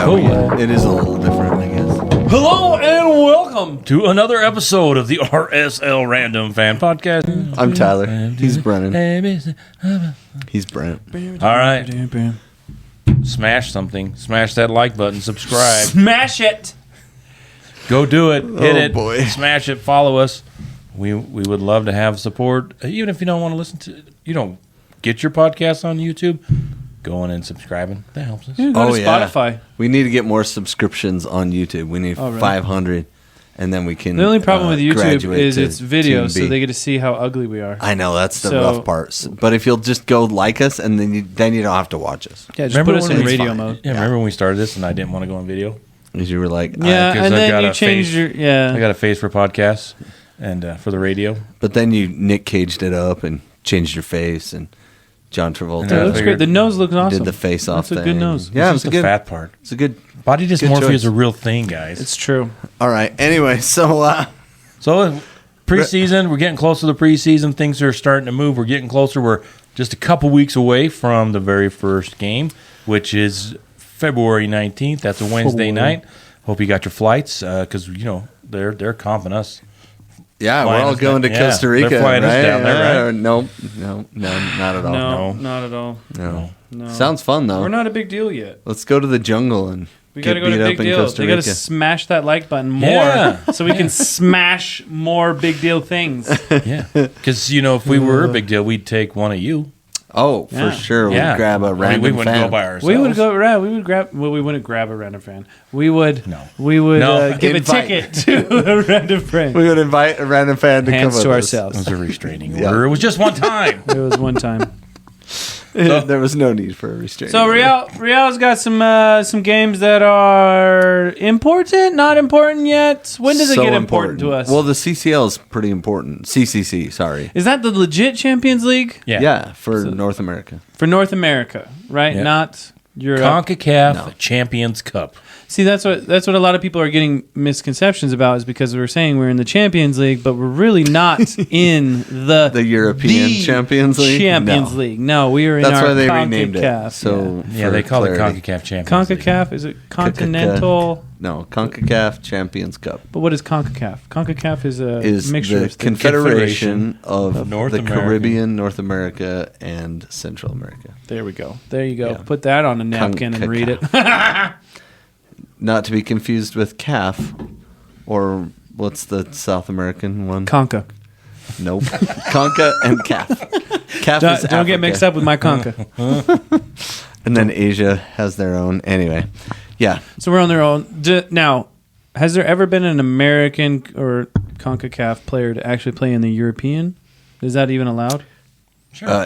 It is a little different, I guess. Hello and welcome to another episode of the RSL Random Fan Podcast. I'm Tyler. He's Brennan. He's Brandt. All right. Smash something. Smash that like button. Subscribe. Smash it. Go do it. Hit it. Boy. Smash it. Follow us. We would love to have support. Even if you don't want to listen to, you don't get your podcast on YouTube, going and subscribing. That helps us. You can go to Spotify. We need to get more subscriptions on YouTube. We need 500, and then we can. The only problem with YouTube graduate is to it's video, so Team B. they get to see how ugly we are. I know that's the rough part. But if you'll just go like us, and then you don't have to watch us. Yeah, just put us in radio fine. mode. Yeah, remember when we started this and I didn't want to go on video? Because you were like, Yeah, and then you changed your I got a face for podcasts and for the radio. But then you Nick Caged it up and changed your face, and John Travolta. It looks great. The nose looks awesome. Did the face off thing. That's a good nose. Yeah, it's a the good fat part. It's a good body dysmorphia choice. is a real thing, guys. It's true. All right. Anyway, so preseason, we're getting close to the preseason. Things are starting to move. We're getting closer. We're just a couple weeks away from the very first game, which is February 19th. That's a Wednesday night. Hope you got your flights because they're comping us. yeah, we're all going to Costa Rica. They're flying us right? down there, right? No, not at all. No, not at all. No. No. Sounds fun though. We're not a big deal yet. Let's go to the jungle and We get got to go to beat big up in deal. Costa We got Rica. to smash that like button more Yeah. so we can smash more big deal things. Yeah, because if we were a big deal, we'd take one of you. Oh, Yeah. for sure. We'd Yeah, grab a random we wouldn't fan. go by ourselves. We would go. Right, we would grab. Well, we wouldn't grab a random fan. We would. No. We would give Invite. a ticket to a random friend. We would invite a random fan to Hands come to with ourselves. It was a restraining Yeah. order. It was just one time. It was one time. us. There was no need for a restraining So order. Real's got some games that are important, not important yet. When does it So get important to us? Well, the CCL is pretty important. CCC, sorry. Is that the legit Champions League Yeah. Yeah, for North America. for North America, right? Yeah. Not Europe. CONCACAF Champions Cup. See, that's what a lot of people are getting misconceptions about, is because we're saying we're in the Champions League, but we're really not in the European Champions League? Champions No. League. No, we are in That's our why they CONCACAF. renamed it. So Yeah, for they call clarity. it CONCACAF Champions League. CONCACAF, is it Continental? No, CONCACAF Champions Cup But what is CONCACAF? CONCACAF is a is mixture the of things. Confederation of North the America. Caribbean, North America, and Central America. There we go. There you go. Yeah. Put that on a napkin and read it. Not to be confused with CAF, or what's the South American one? Conca. Nope. Conca and CAF. CAF is Don't get mixed up with my Conca. And then Asia has their own. Anyway, yeah. So we're on their own. Now, has there ever been an American or CONCACAF player to actually play in the European? Is that even allowed?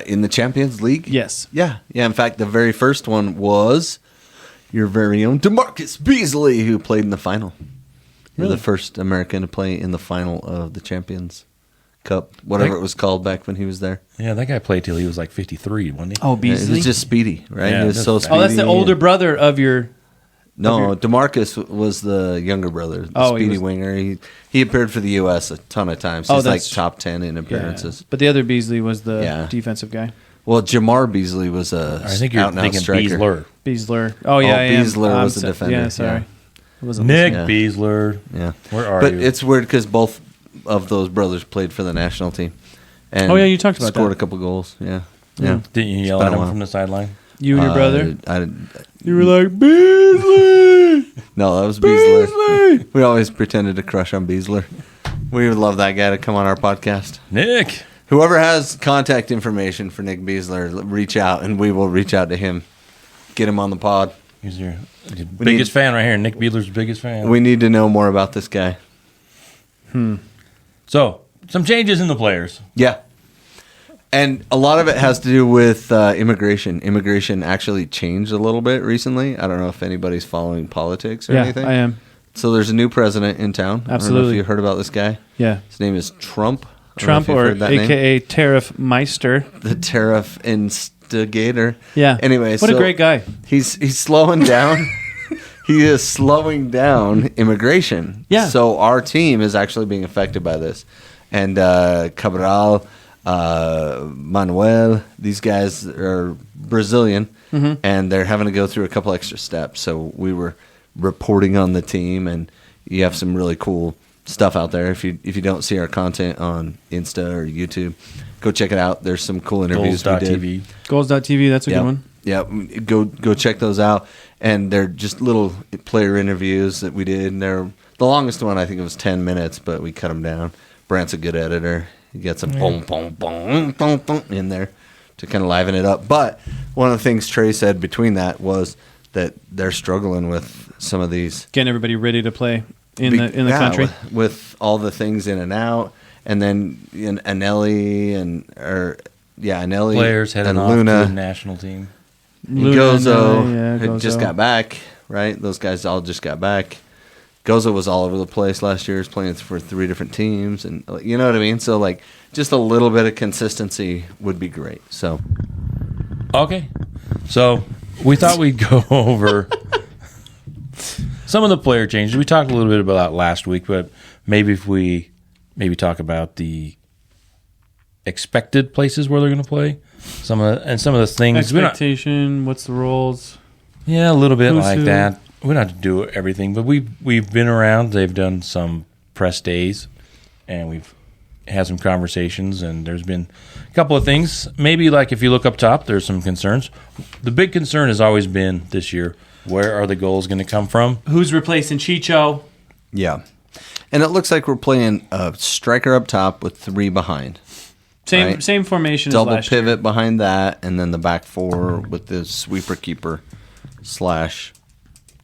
In the Champions League? Yes. Yeah. Yeah. In fact, the very first one was your very own DeMarcus Beasley, who played in the final. Really? The first American to play in the final of the Champions Cup, whatever it was called back when he was there. Yeah, that guy played till he was like 53, wasn't he? Oh, It Beasley. was just speedy, right? Yeah, he was that's so fact. speedy. Oh, that's the older brother of your. No, DeMarcus was the younger brother, the Oh, he speedy was- winger. He appeared for the U.S. a ton of times. He's like that's- top 10 in appearances. But the other Beasley was the Yeah. defensive guy. Well, Jamar Beasley was I think you're out-and-out thinking striker. Beasler. Beasler. Oh, yeah, I am. Beasler was the so- defender, Yeah, sorry. yeah. I wasn't Nick Yeah. Beasler. Yeah. Where are But you? it's weird because both of those brothers played for the national team. And Oh, yeah, you talked about scored that. a couple goals. Yeah. Yeah. Didn't you yell It's at been a him while. from the sideline? You and your brother? You were like, Beasley! No, that was Beasler. We always pretended to crush on Beasler. We would love that guy to come on our podcast. Nick. Whoever has contact information for Nick Beasler, reach out, and we will reach out to him. Get him on the pod. He's your biggest fan right here. Nick Beasler's biggest fan. We need to know more about this guy. So, some changes in the players. Yeah. And a lot of it has to do with immigration. Immigration actually changed a little bit recently. I don't know if anybody's following politics or Yeah, anything. I am. So there's a new president in town. I don't know Absolutely. if you heard about this guy. Yeah. His name is Trump. I don't know Trump, if you've or heard that name. a.k.a. Tariff Meister. The tariff instigator. Yeah. Anyway, what a great guy. He's slowing down. He is slowing down immigration. Yeah. So our team is actually being affected by this. And Cabral Manuel. These guys are Brazilian, and they're having to go through a couple extra steps. So we were reporting on the team, and you have some really cool stuff out there. If you don't see our content on Insta or YouTube, go check it out. There's some cool interviews we did. Goals.tv. Goals.tv, that's a good one. Yeah, go check those out. And they're just little player interviews that we did. And they're the longest one, I think it was 10 minutes, but we cut them down. Brandt's a good editor. He gets some boom, boom, boom, boom, boom in there to kind of liven it up. But one of the things Trey said between that was that they're struggling with some of these. Getting everybody ready to play in the country. With all the things in and out. And then Eneli Eneli Players heading and off Luna. to the national team. Gozo just got back, right? Those guys all just got back. Gozo was all over the place last year. He was playing for 3 different teams, and you know what I mean? So, like, just a little bit of consistency would be great. So, Okay. So we thought we'd go over some of the player changes. We talked a little bit about that last week, but maybe if we talk about the expected places where they're going to play, some of the things. Expectation, what's the roles? Yeah, a little bit Who's like who? that. We don't have to do everything, but we've been around. They've done some press days, and we've had some conversations, and there's been a couple of things. Maybe like if you look up top, there's some concerns. The big concern has always been this year, where are the goals going to come from? Who's replacing Chicho? yeah. And it looks like we're playing a striker up top with 3 behind. Right. Same formation Double as last pivot year. behind that, and then the back 4 with the sweeper keeper /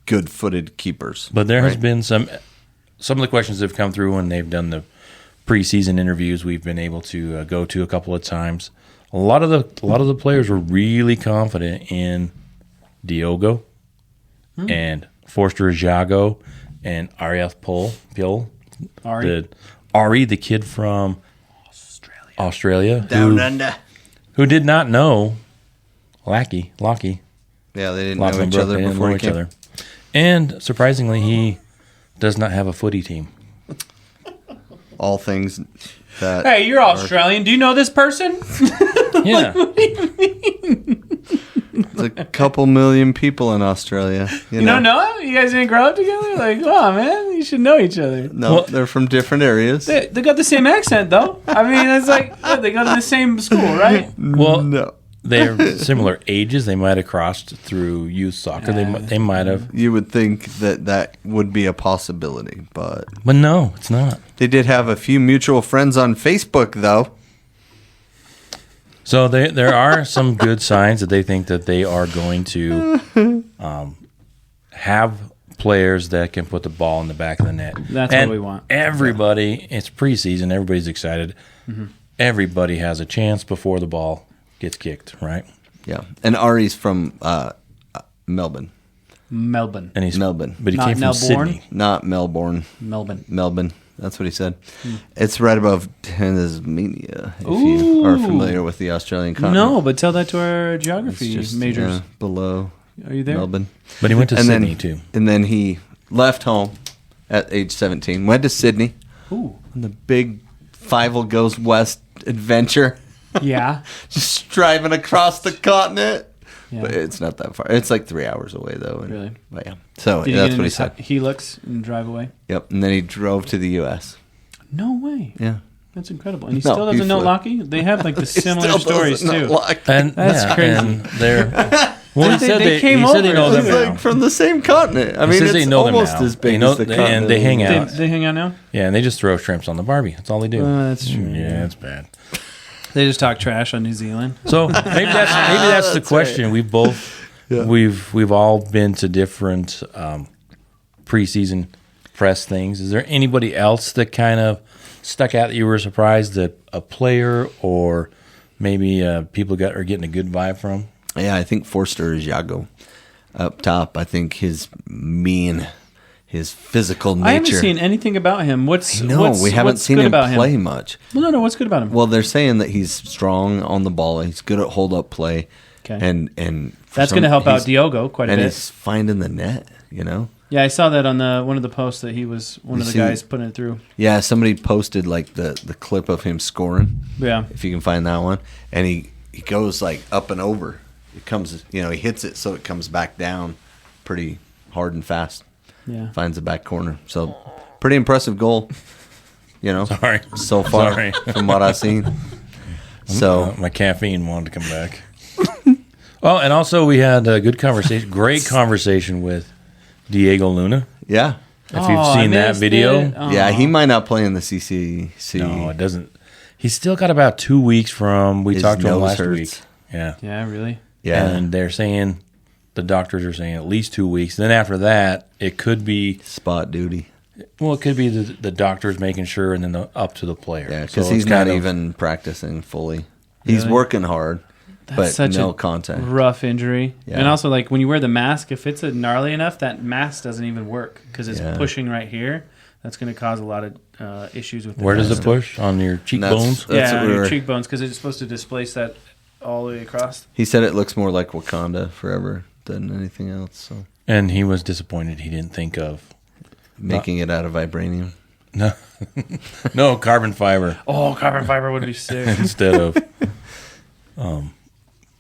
good-footed keepers. But there has right? been some of the questions that have come through when they've done the preseason interviews. We've been able to go to a couple of times. A lot of the players were really confident in Diogo and Forster Jago and Ariel Pil. Ari, the kid from Australia Down under. who did not know Lockie. Yeah, they didn't Lachlan know each Brook, other they didn't before know he each came. other. And surprisingly, he does not have a footy team. All things that. Hey, you're Australian. Do you know this person? Yeah. It's a couple million people in Australia. You don't know him? You guys didn't grow up together? Like, oh, man, you should know each other. No, Well- they're from different areas. They got the same accent, though. I mean, it's like, they go to the same school, right? Well, No. they're similar ages. They might have crossed through youth soccer. They might have. You would think that would be a possibility, but But no, it's not. they did have a few mutual friends on Facebook, though. So there are some good signs that they think that they are going to have players that can put the ball in the back of the net. That's And what we want. Everybody, it's preseason. Everybody's excited. Everybody has a chance before the ball gets kicked, right? Yeah, and Ari's from Melbourne. Melbourne. And he's Melbourne. but he Not came from Melbourne? Sydney. Not Melbourne. Melbourne. That's what he said. It's right above Tasmania, if you are familiar with the Australian continent. No, but tell that to our It's geography just majors. below Are you there? Melbourne. But he went to And Sydney then, too. And then he left home at age 17, went to Sydney Ooh. on the big Fievel Goes West adventure, Yeah. just driving across the continent. Yeah. But it's not that far. It's like 3 hours away, though. And, Really? But yeah. So Did that's you what he get said. in his Helix and drive away? Yep. And then he drove to the U.S. No way. Yeah. That's incredible. And he No, still he doesn't know flew. Lockie? They have like the He similar still stories doesn't know too. why. And That's crazy. And they're well, he They- said they came he said they over. know It's them now. like from the same continent. I mean, says they it's know them almost now. as big They know- as the and continent. they hang out. They hang out now? Yeah, and they just throw shrimps on the Barbie. That's all they do. That's true. Yeah, it's bad. They just talk trash on New Zealand. So maybe that's the question. We've both we've all been to different preseason press things. Is there anybody else that kind of stuck out that you were surprised that a player or maybe people are getting a good vibe from? Yeah, I think Forster is Jago up top. I think his physical nature. I haven't seen anything about him. What's we haven't what's seen good him about play him? much. Well, no. What's good about him? Well, they're saying that he's strong on the ball. He's good at hold up play. Okay. And That's going to help out he's- Diogo quite a and bit. he's finding the net. You know. Yeah, I saw that on one of the posts that he was one of the guys putting it through. Yeah, somebody posted like the clip of him scoring. Yeah. If you can find that one. And he goes like up and over. It comes, he hits it so it comes back down pretty hard and fast. Yeah. Finds the back corner. So pretty impressive goal. Sorry. So far from what I've seen. So my caffeine wanted to come back. Well, and also we had a good conversation, great conversation with Diego Luna. Yeah. If you've seen that video. Yeah, he might not play in the CCC. No, it doesn't. He's still got about 2 weeks from we His talked to him nose last hurts. week. Yeah. Yeah, really? Yeah. And they're saying, the doctors are saying at least 2 weeks. Then after that, it could be spot duty. Well, it could be the doctors making sure, and then up to the player. Yeah, because So he's it's not kind of- even practicing fully. He's Really? working hard, but Such no a contact. rough injury. Yeah. And also, like, when you wear the mask, if it's gnarly enough, that mask doesn't even work because it's Yeah. pushing right here. That's going to cause a lot of issues with the Where does mask. it push? On your cheekbones? That's Yeah, what on we your were- cheekbones because it's supposed to displace that all the way across. He said it looks more like Wakanda forever than anything else. So And he was disappointed he didn't think of making it out of vibranium. no carbon fiber Oh, carbon fiber would be sick. instead of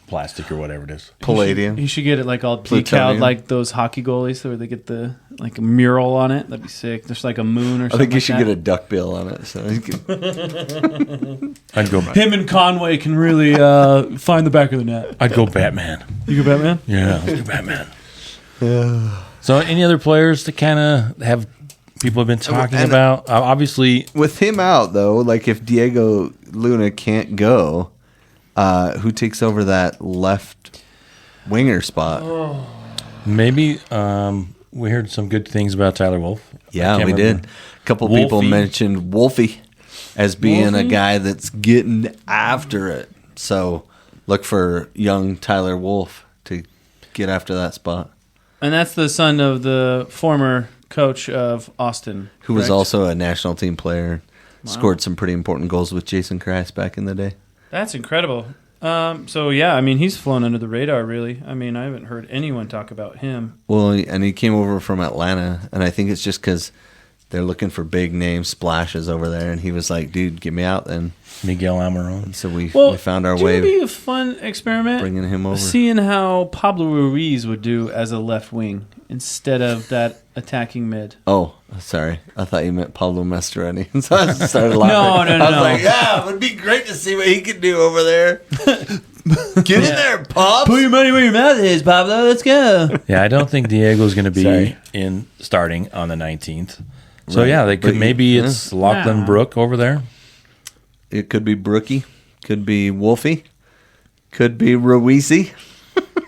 plastic or whatever it is. Palladium. You should get it like all Plutonium. decaled like those hockey goalies where they get the like a mural on it. That'd be sick. There's like a moon or I something. think you like should that. get a duck bill on it. So you can, I'd go. Him and Conway can really find the back of the net. I'd go Batman. You go Batman? Yeah, let's go Batman. So, any other players to kind of have people have been talking And- about? Obviously, with him out though, like if Diego Luna can't go, who takes over that left winger spot? maybe we heard some good things about Tyler Wolf. I Yeah, can't we remember. did. A couple people Wolfie. mentioned Wolfie as being a Wolfie? guy that's getting after it. So look for young Tyler Wolf to get after that spot. And that's the son of the former coach of Austin, Who was correct? also a national team player. Scored some pretty important goals with Jason Christ back in the day. That's incredible. So yeah, I mean he's flown under the radar really. I mean I haven't heard anyone talk about him. Well, and he came over from Atlanta, and I think it's just because they're looking for big name splashes over there, and he was like, "Dude, get me out then." Miguel Almiron. So we Well, found our do way you think it'd be a fun experiment bringing him over. seeing how Pablo Ruiz would do as a left wing instead of that attacking mid. Oh, sorry. I thought you meant Pablo Mastroeni. So I started laughing. No, I was no. like, yeah, it would be great to see what he could do over there. Get in there, Pops. Put your money where your mouth is, Pablo. Let's go. Yeah, I don't think Diego's going to be Sorry. in starting on the 19th. So Right. yeah, they could But maybe yeah. it's Lachlan Nah. Brook over there. It could be Brookie. Could be Wolfie. Could be Ruizy.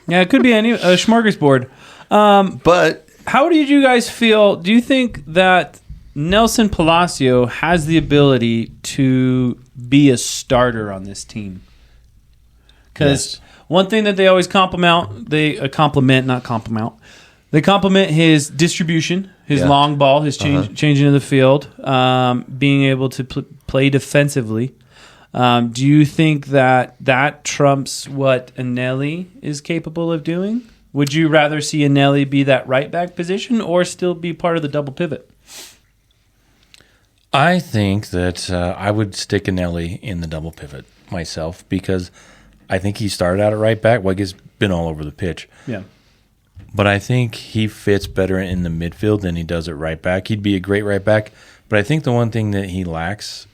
Yeah, it could be a smorgasbord. But How did you guys feel? Do you think that Nelson Palacio has the ability to be a starter on this team? Because one thing that they always compliment his distribution, his Yeah. long ball, his changing of the field, being able to play defensively. Do you think that trumps what Eneli is capable of doing? Would you rather see Eneli be that right back position or still be part of the double pivot? I think that I would stick Eneli in the double pivot myself because I think he started out at right back. Well, he's been all over the pitch. Yeah. But I think he fits better in the midfield than he does at right back. He'd be a great right back. But I think the one thing that he lacks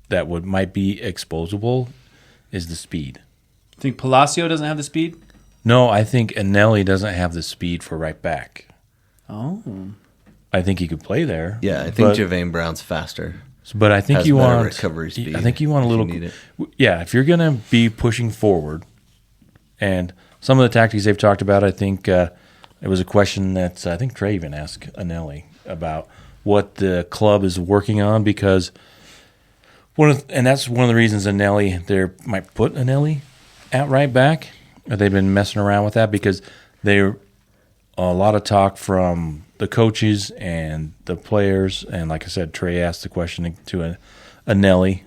that might be exposable is the speed. Think Palacio doesn't have the speed? No, I think Eneli doesn't have the speed for right back. Oh. I think he could play there. yeah, I think but, Javain Brown's faster. But I think has you better want recovery speed I think you want a if you little. need it. Yeah, if you're going to be pushing forward, and some of the tactics they've talked about, I think it was a question that I think Trey even asked Eneli about what the club is working on because and that's one of the reasons Eneli they might put Eneli at right back. They've been messing around with that because a lot of talk from the coaches and the players, and like I said, Trey asked the question to Eneli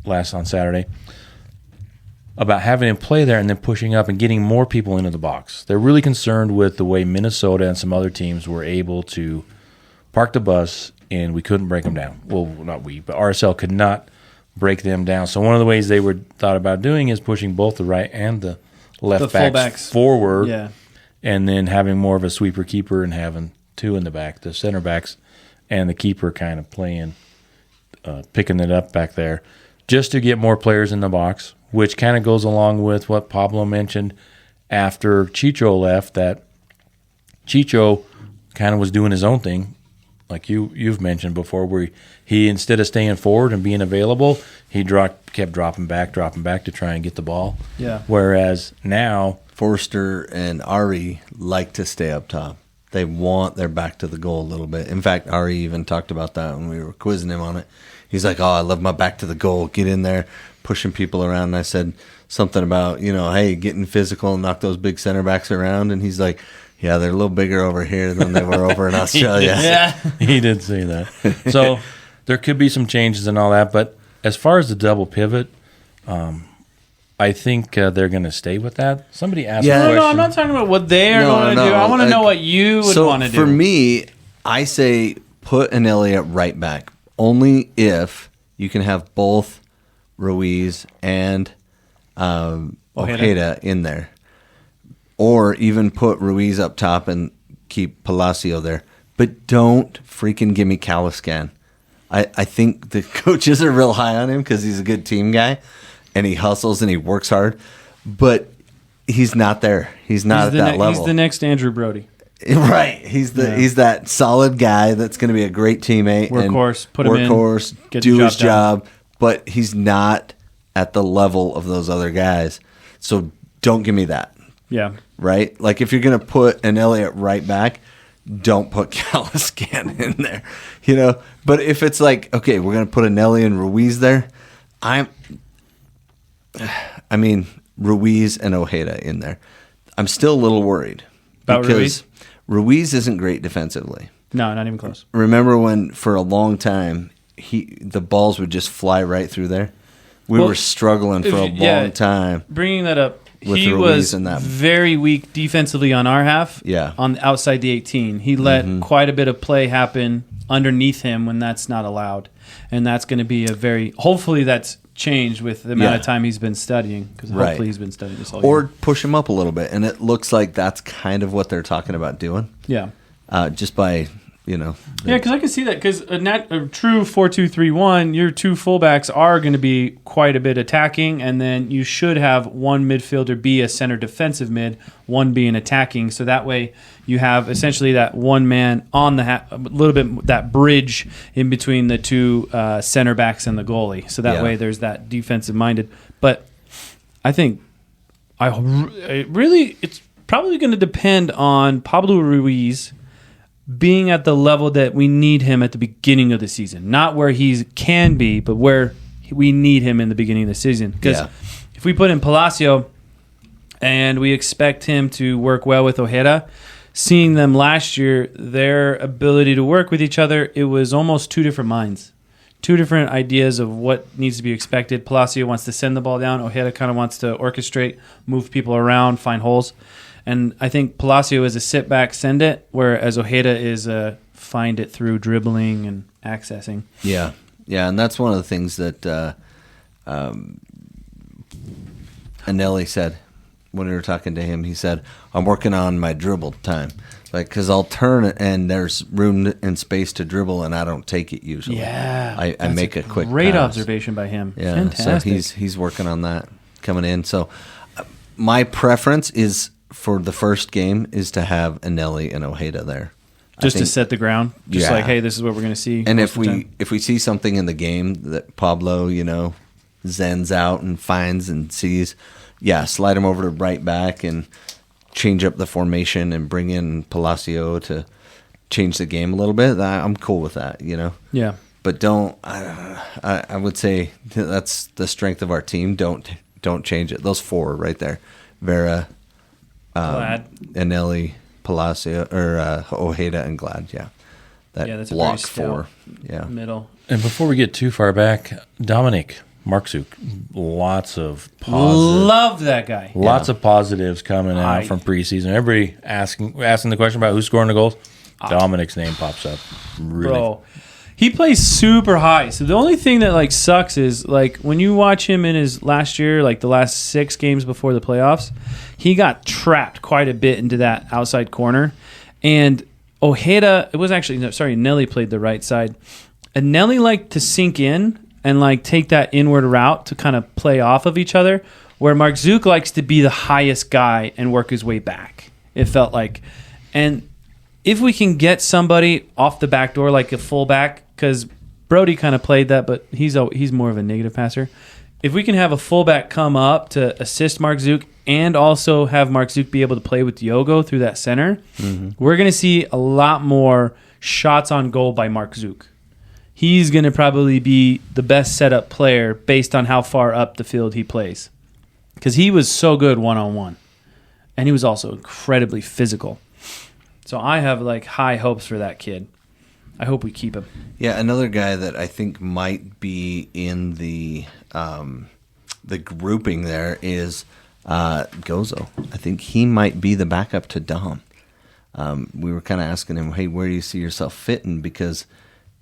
last on Saturday about having him play there and then pushing up and getting more people into the box. They're really concerned with the way Minnesota and some other teams were able to park the bus and we couldn't break them down. Well, not we, but RSL could not break them down. So one of the ways they were thought about doing is pushing both the right and the left backs forward, and then having more of a sweeper keeper and having two in the back, the center backs and the keeper kind of playing, picking it up back there, just to get more players in the box, which kind of goes along with what Pablo mentioned after Chicho left, that Chicho kind of was doing his own thing, like you've mentioned before, where he instead of staying forward and being available, he kept dropping back to try and get the ball. Yeah. Whereas now Forster and Ari like to stay up top. They want their back to the goal a little bit. In fact, Ari even talked about that when we were quizzing him on it. He's like, I love my back to the goal. Get in there, pushing people around. And I said something about, hey, getting physical and knock those big center backs around. And he's like, yeah, they're a little bigger over here than they were over in Australia. Yeah. He did say that. So there could be some changes and all that. But as far as the double pivot, I think they're going to stay with that. Somebody asked a question. No, I'm not talking about what they're going to do. I want to know what you would want to do. For me, I say put Eneli at right back, only if you can have both Ruiz and Ojeda in there. Or even put Ruiz up top and keep Palacio there. But don't freaking give me Caliscan. I think the coaches are real high on him because he's a good team guy. And he hustles and he works hard. But he's not there. He's not at that level. He's the next Andrew Brody. Right. He's that solid guy that's going to be a great teammate. Workhorse. And put him in. Do his job. But he's not at the level of those other guys. So don't give me that. Yeah. Right? Like, if you're going to put Eneli at right back, don't put Caliscan in there. But if it's like, okay, we're going to put Eneli and Ruiz there, Ruiz and Ojeda in there. I'm still a little worried. About because Ruiz isn't great defensively. No, not even close. Remember when, for a long time, the balls would just fly right through there? We were struggling for a long time. Bringing that up, he Ruiz was in that. very weak defensively on our half. Yeah. On outside the 18, he let quite a bit of play happen underneath him when that's not allowed, and that's going to be hopefully that's changed with the amount of time he's been studying, because hopefully he's been studying this all year. Or push him up a little bit, and it looks like that's kind of what they're talking about doing. Yeah. Just by Yeah, because I can see that. Because a true 4-2-3-1, your two fullbacks are going to be quite a bit attacking, and then you should have one midfielder be a center defensive mid, one being attacking. So that way you have essentially that one man on the a little bit that bridge in between the two center backs and the goalie. So that way there's that defensive minded. But I think it's probably going to depend on Pablo Ruiz being at the level that we need him at the beginning of the season. Not where he can be, but where we need him in the beginning of the season. Because if we put in Palacio and we expect him to work well with Ojeda, seeing them last year, their ability to work with each other, it was almost two different minds. Two different ideas of what needs to be expected. Palacio wants to send the ball down. Ojeda kind of wants to orchestrate, move people around, find holes. And I think Palacio is a sit back, send it, whereas Ojeda is a find it through dribbling and accessing. Yeah, and that's one of the things that Eneli said when we were talking to him. He said, I'm working on my dribble time. Because I'll turn and there's room and space to dribble, and I don't take it usually. Yeah. I make a quick great pass. observation by him. Yeah, fantastic. so he's working on that coming in. So my preference is for the first game is to have Eneli and Ojeda there. Just to set the ground. Just like, hey, this is what we're going to see. And if we see something in the game that Pablo, zens out and finds and sees, slide him over to right back and change up the formation and bring in Palacio to change the game a little bit. I'm cool with that, Yeah. But don't. I would say that's the strength of our team. Don't change it. Those four right there, Vera, Glad, Eneli, Palacio, or Ojeda and Glad. Yeah, that's block four. Yeah, middle. And before we get too far back, Dominic, Mark Zook. Lots of Love that guy. Lots of positives coming out from preseason. Everybody asking the question about who's scoring the goals. Dominic's name pops up. Really. Bro, he plays super high. So the only thing that like sucks is like when you watch him in his last year, like the last 6 games before the playoffs, he got trapped quite a bit into that outside corner. And Ojeda, Eneli played the right side. And Eneli liked to sink in and like take that inward route to kind of play off of each other, where Mark Zook likes to be the highest guy and work his way back. It felt like. And if we can get somebody off the back door like a fullback, because Brody kind of played that, but he's more of a negative passer. If we can have a fullback come up to assist Mark Zook and also have Mark Zook be able to play with Diogo through that center, we're going to see a lot more shots on goal by Mark Zook. He's going to probably be the best setup player based on how far up the field he plays. Because he was so good one-on-one. And he was also incredibly physical. So I have like high hopes for that kid. I hope we keep him. Yeah, another guy that I think might be in the grouping there is Gozo. I think he might be the backup to Dom. We were kind of asking him, hey, where do you see yourself fitting? Because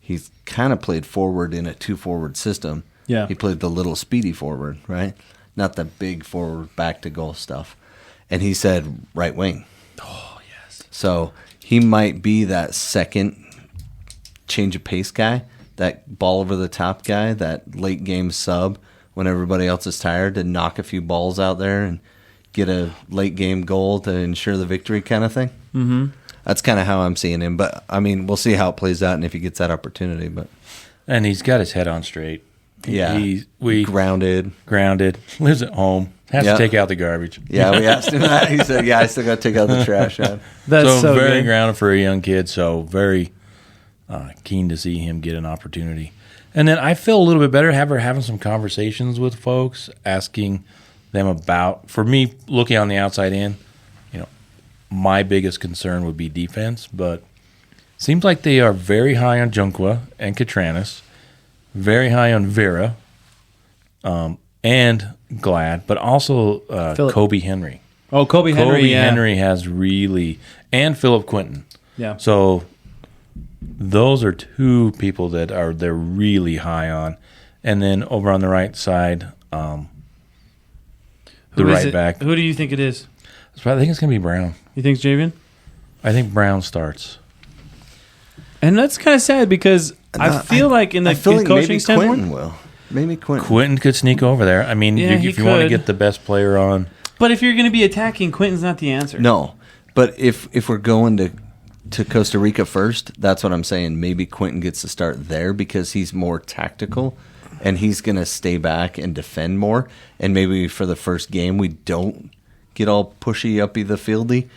he's kind of played forward in a 2-forward system. Yeah. He played the little speedy forward, right? Not the big forward back to goal stuff. And he said right wing. Oh, yes. So he might be that second change of pace guy, that ball over the top guy, that late game sub when everybody else is tired to knock a few balls out there and get a late game goal to ensure the victory kind of thing. Mm-hmm. That's kind of how I'm seeing him. But, I mean, we'll see how it plays out and if he gets that opportunity. But And he's got his head on straight. yeah, grounded. Lives at home. Has to take out the garbage. Yeah, we asked him that. He said, yeah, I still got to take out the trash out. That's so very good. grounded for a young kid, so very keen to see him get an opportunity. And then I feel a little bit better having some conversations with folks, asking them about, for me, looking on the outside in, my biggest concern would be defense, but seems like they are very high on Junqua and Catranis, very high on Vera, and Glad, but also Kobe Henry. Oh, Kobe Henry, Henry has really, and Philip Quinton. Yeah. So those are 2 people that they're really high on. And then over on the right side, the right back. Who do you think it is? I think it's going to be Brown. You think it's Javian? I think Brown starts. And that's kind of sad because I feel like in the coaching maybe standpoint, Quentin will. Maybe Quentin. Quentin could sneak over there. I mean, Yeah, if you want to get the best player on. but if you're going to be attacking, Quentin's not the answer. No, but if we're going to Costa Rica first, that's what I'm saying. Maybe Quentin gets to start there because he's more tactical and he's going to stay back and defend more. And maybe for the first game, we don't get all pushy, uppy the fieldy.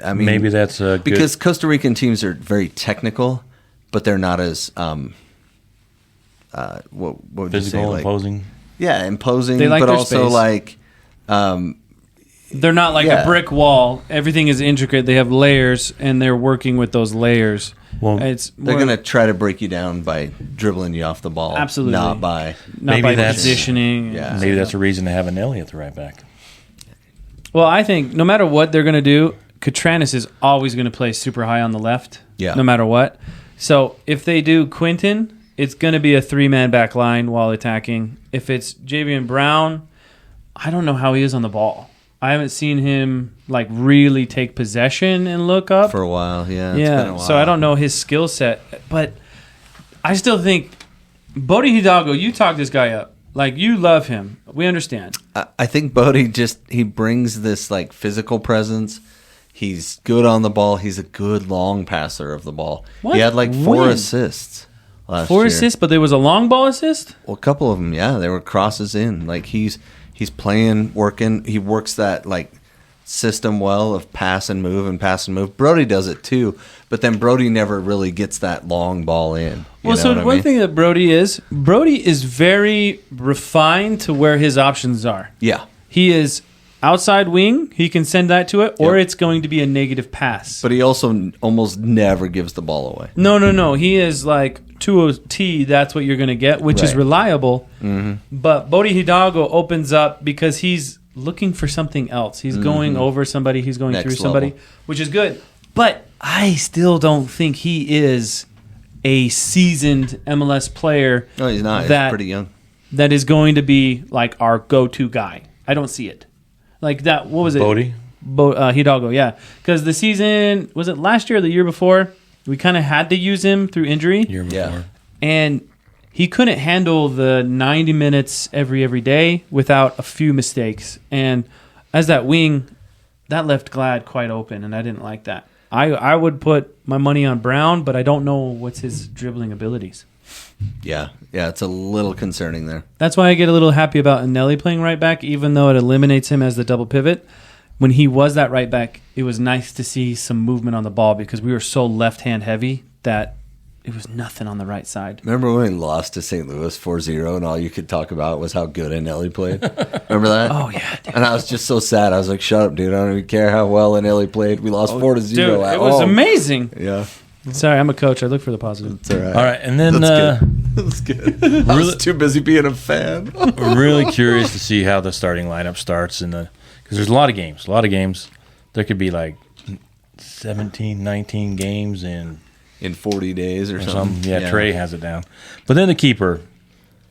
I mean, maybe that's a good, because Costa Rican teams are very technical, but they're not as what would physical, you say? imposing. Yeah, imposing, They like but their also space. like. They're not like Yeah. a brick wall. Everything is intricate. They have layers, and they're working with those layers. Well, They're going to try to break you down by dribbling you off the ball. Absolutely. Not by. not maybe by that's- positioning. Yeah. Maybe that's a reason to have Eneli at the right back. Well, I think no matter what they're going to do, Catranis is always going to play super high on the left. Yeah. No matter what. So if they do Quinton, it's going to be a 3-man back line while attacking. If it's Javian Brown, I don't know how he is on the ball. I haven't seen him like really take possession and look up For a while, yeah. It's been a while. So I don't know his skill set, but I still think Bodie Hidalgo. You talk this guy up, like you love him. We understand. I think Bodie he brings this like physical presence. He's good on the ball. He's a good long passer of the ball. What? He had like 4 When? assists last 4 year. assists, but there was a long ball assist. Well, a couple of them, yeah, they were crosses in. Like he's playing, working. He works that like system well of pass and move and pass and move. Brody does it too, but then Brody never really gets that long ball in. Well, so one thing that Brody is very refined to where his options are. yeah, He is outside wing, he can send that to it, or it's going to be a negative pass. But he also almost never gives the ball away. No. He is like to a T. That's what you're going to get, which is Right. reliable. But Bodie Hidalgo opens up because he's looking for something else. He's going over somebody. He's going Next through somebody, level. which is good. But I still don't think he is a seasoned MLS player. No, he's not. That- He's pretty young. That is going to be like our go-to guy. I don't see it. Like that, what was it? Bodie? Hidalgo, yeah. Because the season, was it last year or the year before? We kind of had to use him through injury. Year before. Yeah. And he couldn't handle the 90 minutes every day without a few mistakes. And as that wing, that left Glad quite open, and I didn't like that. I would put my money on Brown, but I don't know what's his dribbling abilities. Yeah, it's a little concerning there. That's why I get a little happy about Eneli playing right back, even though it eliminates him as the double pivot. When he was that right back, it was nice to see some movement on the ball because we were so left-hand heavy that it was nothing on the right side. Remember when we lost to St. Louis 4-0 and all you could talk about was how good Eneli played? Remember that? Oh, yeah. Dude. And I was just so sad. I was like, shut up, dude. I don't even care how well Eneli played. We lost 4-0 Dude, at it was home. amazing. Yeah, Sorry, I'm a coach. I look for the positive. it's all right. All right, and then That's good. That's good. I was too busy being a fan. I'm really curious to see how the starting lineup starts because there's a lot of games. There could be like 17, 19 games in 40 days or something. something. Yeah, Trey has it down. But then the keeper,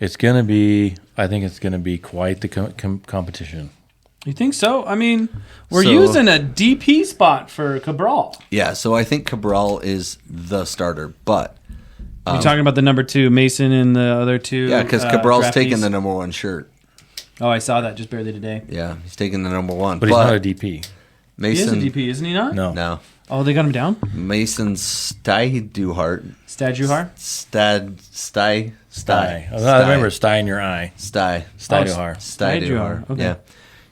I think it's going to be quite the competition. You think so? I mean, we're So- using a DP spot for Cabral. Yeah, so I think Cabral is the starter, but You're talking about the number 2, Mason, and the other two. yeah, because Cabral's draftees? taking the number 1 shirt. Oh, I saw that just barely today. Yeah, he's taking the number 1. But he's not a DP. He Mason, is a DP, isn't he not? No. Oh, they got him down? Mason Stuyhart. Stajuhar? Sty. I remember Sty in your eye. Sty. Styduhar. Styduhar. Okay.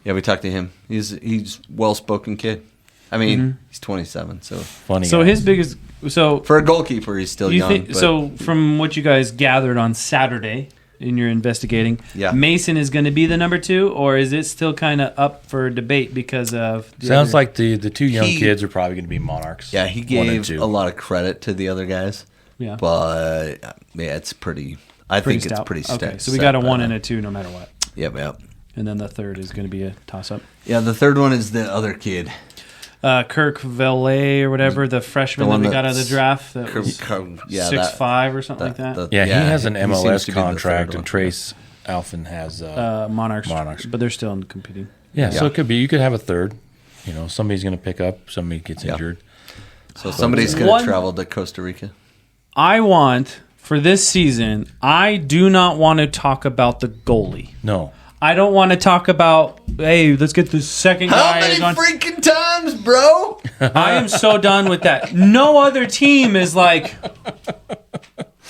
Yeah, we talked to him. He's well-spoken kid. I mean, he's 27, so Funny So guy. his biggest... So, for a goalkeeper, he's still young. But so from what you guys gathered on Saturday in your investigating, Yeah. Mason is going to be the number 2, or is it still kind of up for debate because of... the Sounds other- like the two young He- kids are probably going to be Monarchs. yeah, he 1 and gave 2. a lot of credit to the other guys, Yeah. but yeah, it's pretty. I think it's stout. pretty Okay, set. so we got a set 1 by and now. a 2 no matter what. Yep. And then the third is going to be a toss-up. Yeah, the third one is the other kid. Kirk Valet or whatever, the freshman The that one we got out of the that's- draft, that was Yeah, 6'5" or something like that. Yeah, he has an he seems MLS to be the contract, third and one. Trace Alphen has. Monarchs, but they're still competing. Yeah, so Yeah. it could be. You could have a third. Somebody's going to pick up. Somebody gets Yeah. injured. So somebody's going One- to travel to Costa Rica. I want, for this season, I do not want to talk about the goalie. No. I don't want to talk about, hey, let's get the second How guy. many on. freaking times, bro? I am so done with that. No other team is like,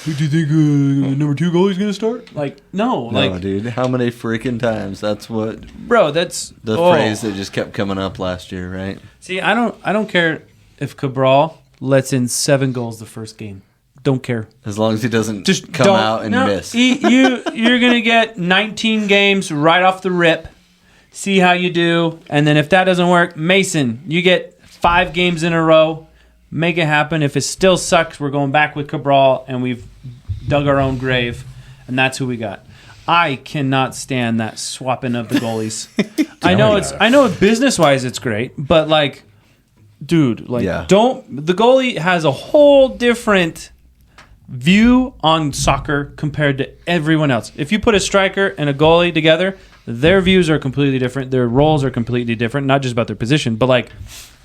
do you think number 2 goalie's going to start? Like, no. No, Like, dude. How many freaking times? That's what bro, that's the phrase that just kept coming up last year, right? See, I don't care if Cabral lets in 7 goals the first game. Don't care. As long as he doesn't Just come don't, out and no, miss. You're gonna get 19 games right off the rip. See how you do, and then if that doesn't work, Mason, you get 5 games in a row. Make it happen. If it still sucks, we're going back with Cabral, and we've dug our own grave, and that's who we got. I cannot stand that swapping of the goalies. I know business wise it's great, but like, dude, like, Yeah. the goalie has a whole different view on soccer compared to everyone else. If you put a striker and a goalie together, their views are completely different. Their roles are completely different, not just about their position, but like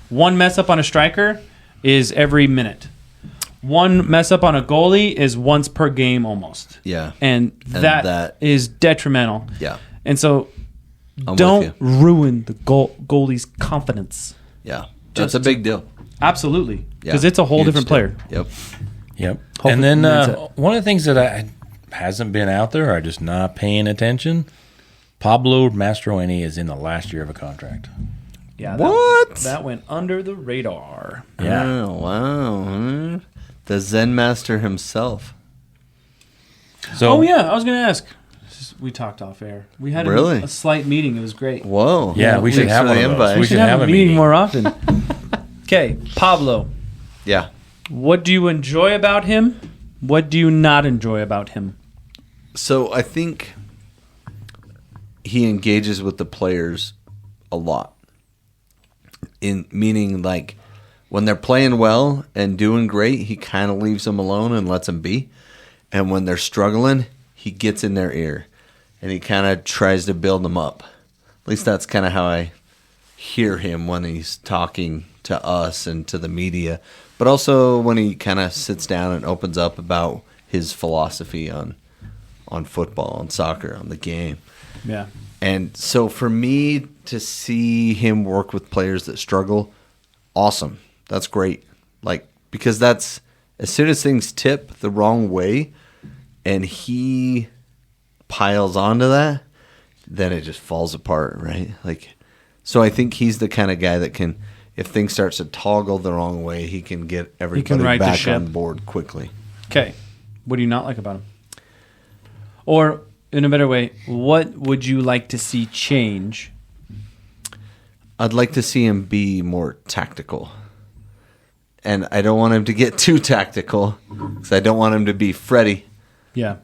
one mess up on a striker is every minute. One mess up on a goalie is once per game almost. Yeah. And that is detrimental. Yeah. And so I'm with don't you. ruin the goalie's confidence. Yeah. That's a big deal. Absolutely. Because Yeah. it's a whole Huge different deal. player. Yep. Yep. Hopefully And then that's it. one of the things that hasn't been out there, or just not paying attention, Pablo Mastroeni is in the last year of a contract. Yeah. What? That went under the radar. Yeah. Oh, wow. Huh? The Zen master himself. So Oh yeah, I was gonna ask. We talked off air. We had Really? a slight meeting. It was great. Whoa. Yeah, we should Thanks have for one the of invite. those. We should have a meeting more often. Okay, Pablo. Yeah. What do you enjoy about him? What do you not enjoy about him? So I think he engages with the players a lot. Meaning, like, when they're playing well and doing great, he kind of leaves them alone and lets them be. And when they're struggling, he gets in their ear and he kind of tries to build them up. At least that's kind of how I hear him when he's talking to us and to the media. But also when he kind of sits down and opens up about his philosophy on football, on soccer, on the game. Yeah. And so for me to see him work with players that struggle, awesome. That's great. Like, because that's, as soon as things tip the wrong way and he piles onto that, then it just falls apart, right? Like, so I think he's the kind of guy that can, if things starts to toggle the wrong way, he can get everybody right the back ship. on board quickly. Okay. What do you not like about him? Or, in a better way, what would you like to see change? I'd like to see him be more tactical. And I don't want him to get too tactical because I don't want him to be Freddie. Yeah.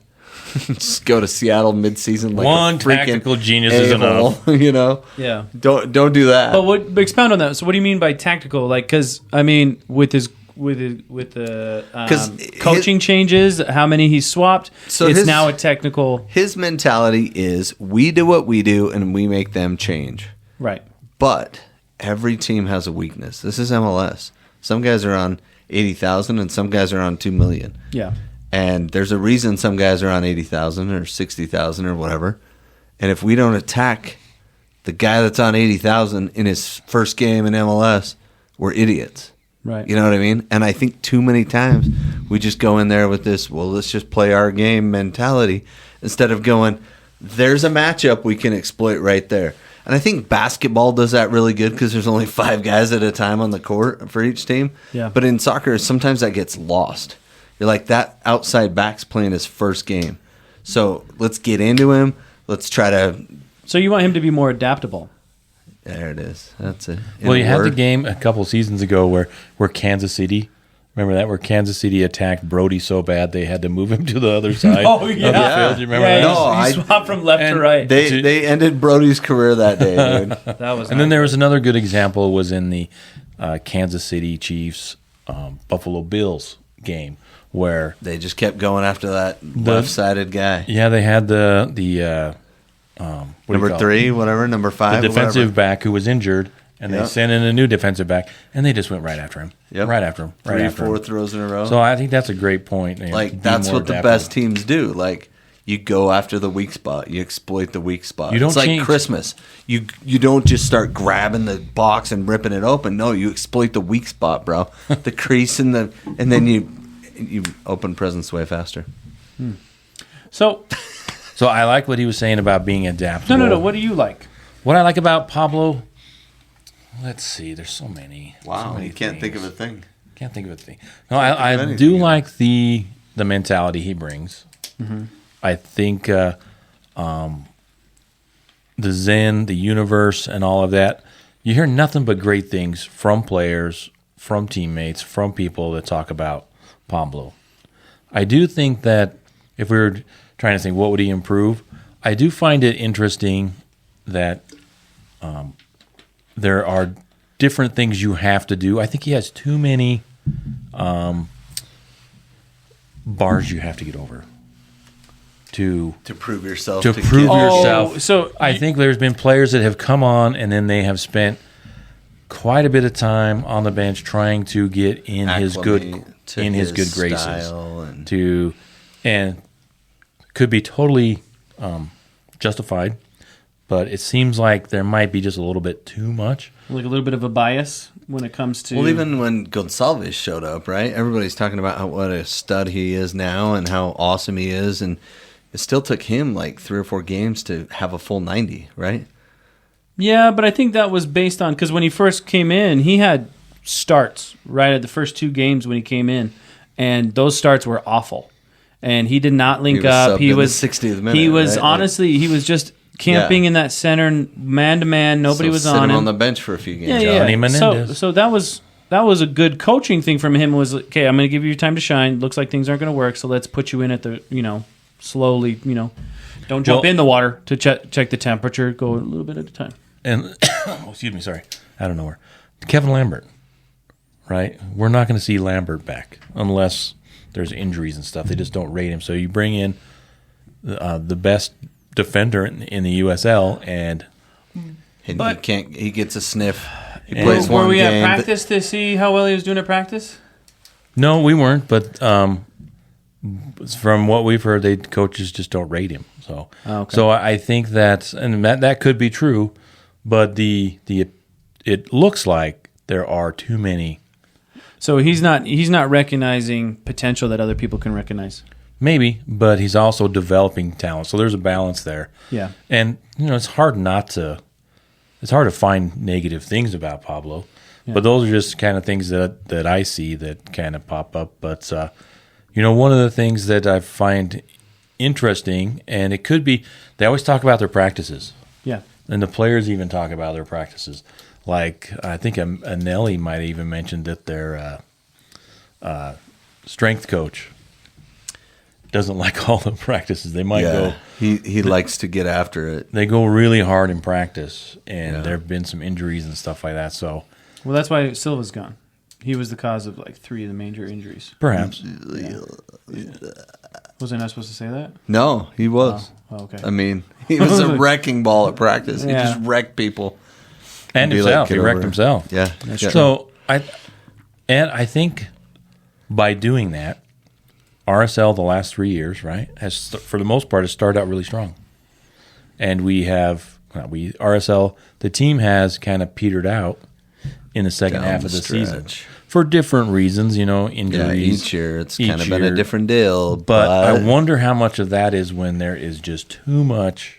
Just go to Seattle midseason like One a freaking tactical genius is a-hole, enough. You know? Yeah. Don't do that. But expound on that. So, what do you mean by tactical? Like, because I mean, with the 'Cause coaching changes, how many he swapped, So it's his- now a technical. His mentality is we do what we do and we make them change. Right. But every team has a weakness. This is MLS. Some guys are on 80,000 and some guys are on 2 million. Yeah. And there's a reason some guys are on 80,000 or 60,000 or whatever. And if we don't attack the guy that's on 80,000 in his first game in MLS, we're idiots. Right. You know what I mean? And I think too many times we just go in there with this, well, let's just play our game mentality instead of going, there's a matchup we can exploit right there. And I think basketball does that really good because there's only 5 guys at a time on the court for each team. Yeah. But in soccer, sometimes that gets lost. You're like, that outside back's playing his first game. So let's get into him. Let's try to... So you want him to be more adaptable. There it is. That's it. Well, you had the game a couple seasons ago where Kansas City, remember that, where Kansas City attacked Brody so bad they had to move him to the other side Oh, of yeah. the field. You remember Yeah, that? No, he swapped from left to and right. They ended Brody's career that day, dude. That was And then there was another good example was in the Kansas City Chiefs Buffalo Bills game where They just kept going after that left-sided guy. they had the what do you Number call it? 3, whatever, number 5, the defensive whatever. back who was injured, and they Yep. sent in a new defensive back, and they just went right after him. Yep. Right after him. Right 3, after 4 him. throws in a row. So I think that's a great point. you know, Like, be that's more what the adaptable. best teams do. Like, you go after the weak spot. You exploit the weak spot. You don't it's like change- Christmas. You don't just start grabbing the box and ripping it open. No, you exploit the weak spot, bro. The crease and then you open presents way faster. So So I like what he was saying about being adaptable. no. What do you like? What I like about Pablo, let's see. There's so many. Wow, you can't think of a thing. Can't think of a thing. No, I anything do else. like the mentality he brings. Mm-hmm. I think the Zen, the universe, and all of that. You hear nothing but great things from players, from teammates, from people that talk about Pablo. I do think that if we were trying to think what would he improve, I do find it interesting that there are different things you have to do. I think he has too many bars you have to get over to prove yourself. to prove kids. yourself. so I think there's been players that have come on and then they have spent quite a bit of time on the bench trying to get in his good Acclimate to good graces style and and could be totally justified, but it seems like there might be just a little bit too much. like a little bit of a bias when it comes to Well, even when Gonçalves showed up, right? Everybody's talking about what a stud he is now and how awesome he is, and it still took him like 3 or 4 games to have a full 90, right? Yeah, but I think that was based on because when he first came in, he had starts right at the first 2 games when he came in, and those starts were awful. and he did not link He was up. subbed He in the was 60th minute, He was right? honestly, he was just camping in that center, man to man. Nobody was sit on him him on the bench for a few games. Johnny Menendez. So that was a good coaching thing from him. Was okay. I'm going to give you your time to shine. Looks like things aren't going to work, so let's put you in at the slowly. Don't jump in the water to check the temperature. Go a little bit at a time. And excuse me, sorry, I don't know where. Kevin Lambert, right? We're not going to see Lambert back unless there's injuries and stuff. They just don't rate him. So you bring in the best defender in the USL, and he gets a sniff. He And- plays one Were we game. at practice to see how well he was doing at practice? no, we weren't. But from what we've heard, coaches just don't rate him. So, Okay. so I think that could be true, but it looks like there are too many. So he's not recognizing potential that other people can recognize. Maybe, but he's also developing talent. So there's a balance there. Yeah. And it's hard to find negative things about Pablo. Yeah. But those are just kind of things that I see that kind of pop up. But one of the things that I find interesting, and it could be, they always talk about their practices. Yeah. And the players even talk about their practices. Like, I think Eneli might even mention that their strength coach doesn't like all the practices. They might go. He likes to get after it. They go really hard in practice, and there have been some injuries and stuff like that. So Well, that's why Silva's gone. He was the cause of 3 of the major injuries. perhaps Was I not supposed to say that? No, he was. Oh, okay. I mean, he was a wrecking ball at practice. He Yeah. just wrecked people. and Be himself, "Get he over wrecked it." himself. Yeah. That's yeah. So I think by doing that, RSL the last 3 years, right, has for the most part has started out really strong, and RSL the team has kind of petered out in the second Down half the of the season stretch. for different reasons, Yeah, injuries. each year it's each kind of been year. a different deal. But I wonder how much of that is when there is just too much.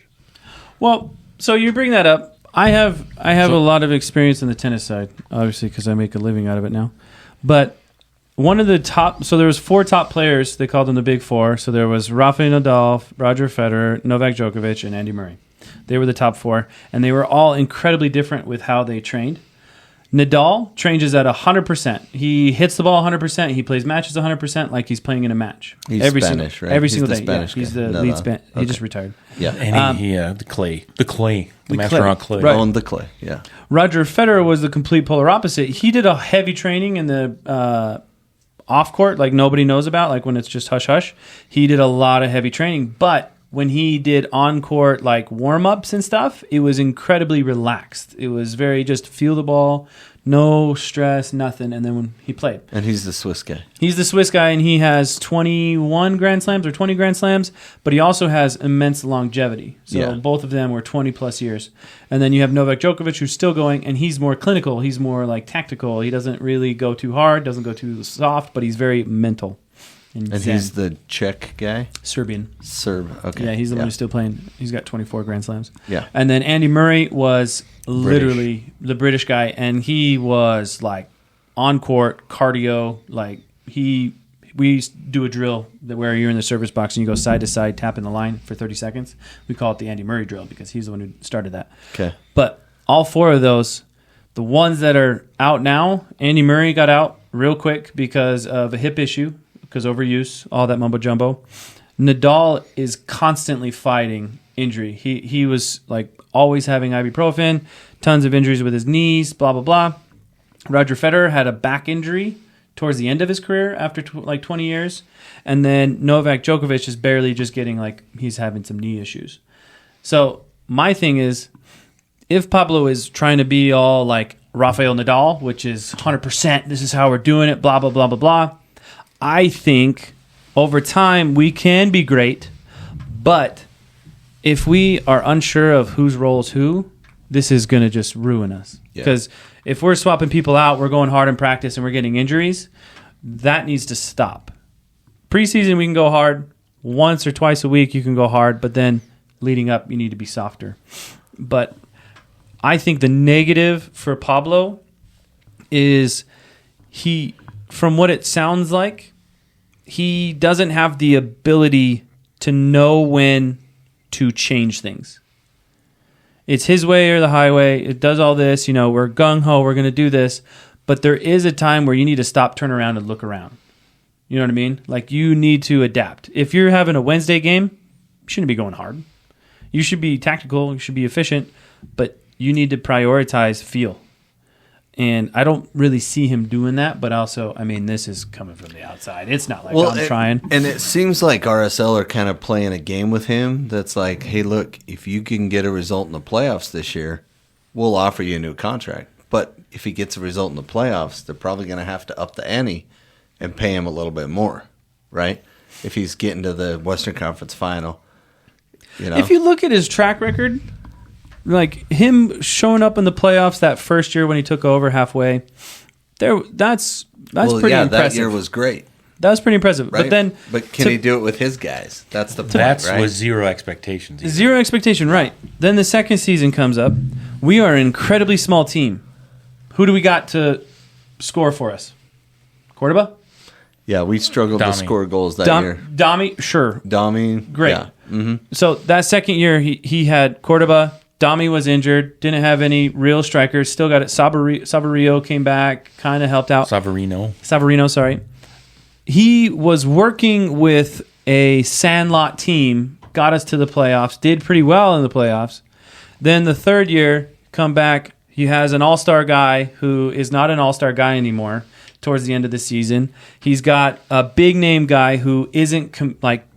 Well, so you bring that up. I have a lot of experience in the tennis side, obviously, because I make a living out of it now. But one of the top, so there was 4 top players. They called them the Big Four. So there was Rafael Nadal, Roger Federer, Novak Djokovic, and Andy Murray. They were the top 4, and they were all incredibly different with how they trained. Nadal trains at 100%. He hits the ball 100%. He plays matches 100% like he's playing in a match. He's Spanish, right? Every He's single the day. Spanish he's guy. the No, lead no. Spanish. He Okay. just retired. Yeah. And the clay, the master on clay. Right. Owned the clay. Yeah. Roger Federer was the complete polar opposite. He did a heavy training in the off court, like nobody knows about, like when it's just hush hush. He did a lot of heavy training, but when he did on court like warm ups and stuff, it was incredibly relaxed. It was very just feel the ball, no stress, nothing. And then when he played, And he's the Swiss guy. he's the Swiss guy, and he has 21 Grand Slams or 20 Grand Slams, but he also has immense longevity. So Yeah. both of them were 20 plus years. And then you have Novak Djokovic, who's still going, and he's more clinical. He's more like tactical. He doesn't really go too hard, doesn't go too soft, but he's very mental. And zen. he's the Czech guy? Serbian. Serb. Okay. Yeah, he's the one who's still playing. He's got 24 Grand Slams. Yeah. And then Andy Murray was literally the British guy, and he was like on court cardio. Like we do a drill that where you're in the service box and you go side to side, tapping the line for 30 seconds. We call it the Andy Murray drill because he's the one who started that. Okay. But all 4 of those, the ones that are out now, Andy Murray got out real quick because of a hip issue, because overuse, all that mumbo jumbo. Nadal is constantly fighting injury. He was like always having ibuprofen, tons of injuries with his knees, blah, blah, blah. Roger Federer had a back injury towards the end of his career after 20 years. And then Novak Djokovic is barely just getting he's having some knee issues. So my thing is, if Pablo is trying to be all like Rafael Nadal, which is 100%, this is how we're doing it, blah, blah, blah, blah, blah, I think over time we can be great, but if we are unsure of whose role is who, this is going to just ruin us. Because if we're swapping people out, we're going hard in practice and we're getting injuries, that needs to stop. Preseason, we can go hard. Once or twice a week, you can go hard, but then leading up, you need to be softer. But I think the negative for Pablo is from what it sounds like, he doesn't have the ability to know when to change things. It's his way or the highway. It does all this. We're gung-ho. We're going to do this. But there is a time where you need to stop, turn around, and look around. You know what I mean? Like, you need to adapt. If you're having a Wednesday game, you shouldn't be going hard. You should be tactical. You should be efficient. But you need to prioritize feel. And I don't really see him doing that. But also, this is coming from the outside. It's not like I'm trying. And it seems like RSL are kind of playing a game with him that's like, hey, look, if you can get a result in the playoffs this year, we'll offer you a new contract. But if he gets a result in the playoffs, they're probably going to have to up the ante and pay him a little bit more, right? If he's getting to the Western Conference Final. If you look at his track record, like him showing up in the playoffs that first year when he took over halfway, that's pretty impressive. That year was great. That was pretty impressive. Right? But can he do it with his guys? That's the point, That's right? with zero expectations. Either. Zero expectation, right. Then the second season comes up. We are an incredibly small team. Who do we got to score for us? Cordoba? Yeah, we struggled to score goals that year. Dami, sure. Dami, great. Yeah. Mm-hmm. So that second year, he had Cordoba. Dami was injured. Didn't have any real strikers. Still got it. Sabarillo came back. Kind of helped out. Savarino, sorry. He was working with a sandlot team. Got us to the playoffs. Did pretty well in the playoffs. Then the third year, come back. He has an all-star guy who is not an all-star guy anymore towards the end of the season. He's got a big-name guy who isn't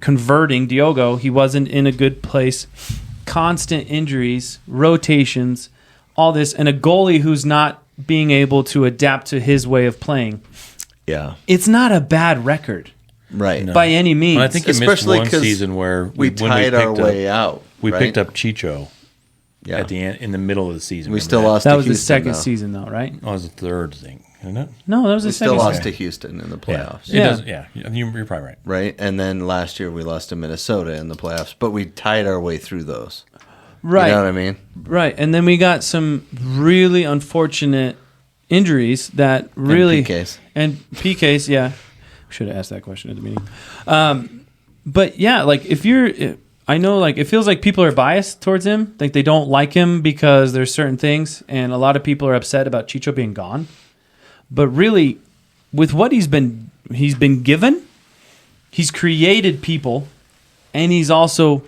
converting. Diogo, he wasn't in a good place. Constant injuries, rotations, all this. And a goalie who's not being able to adapt to his way of playing. Yeah. It's not a bad record. Right. No. By any means. Well, I think he missed one season where we tied our way out. We picked up Chicho. Yeah. At the end, in the middle of the season, we still lost. That to was Houston, the second though. season, though, right? Oh, it was the third thing, isn't it? No, that was the second. We still lost season. to Houston in the playoffs. Yeah, you're probably right. Right, and then last year we lost to Minnesota in the playoffs, but we tied our way through those. Right. You know what I mean? Right, and then we got some really unfortunate injuries that really and PKs. Yeah, should have asked that question at the meeting. But yeah, like if you're. I know, like, it feels like people are biased towards him. Like, they don't like him because there's certain things, and a lot of people are upset about Chicho being gone. But really, with what he's been given, he's created people, and he's also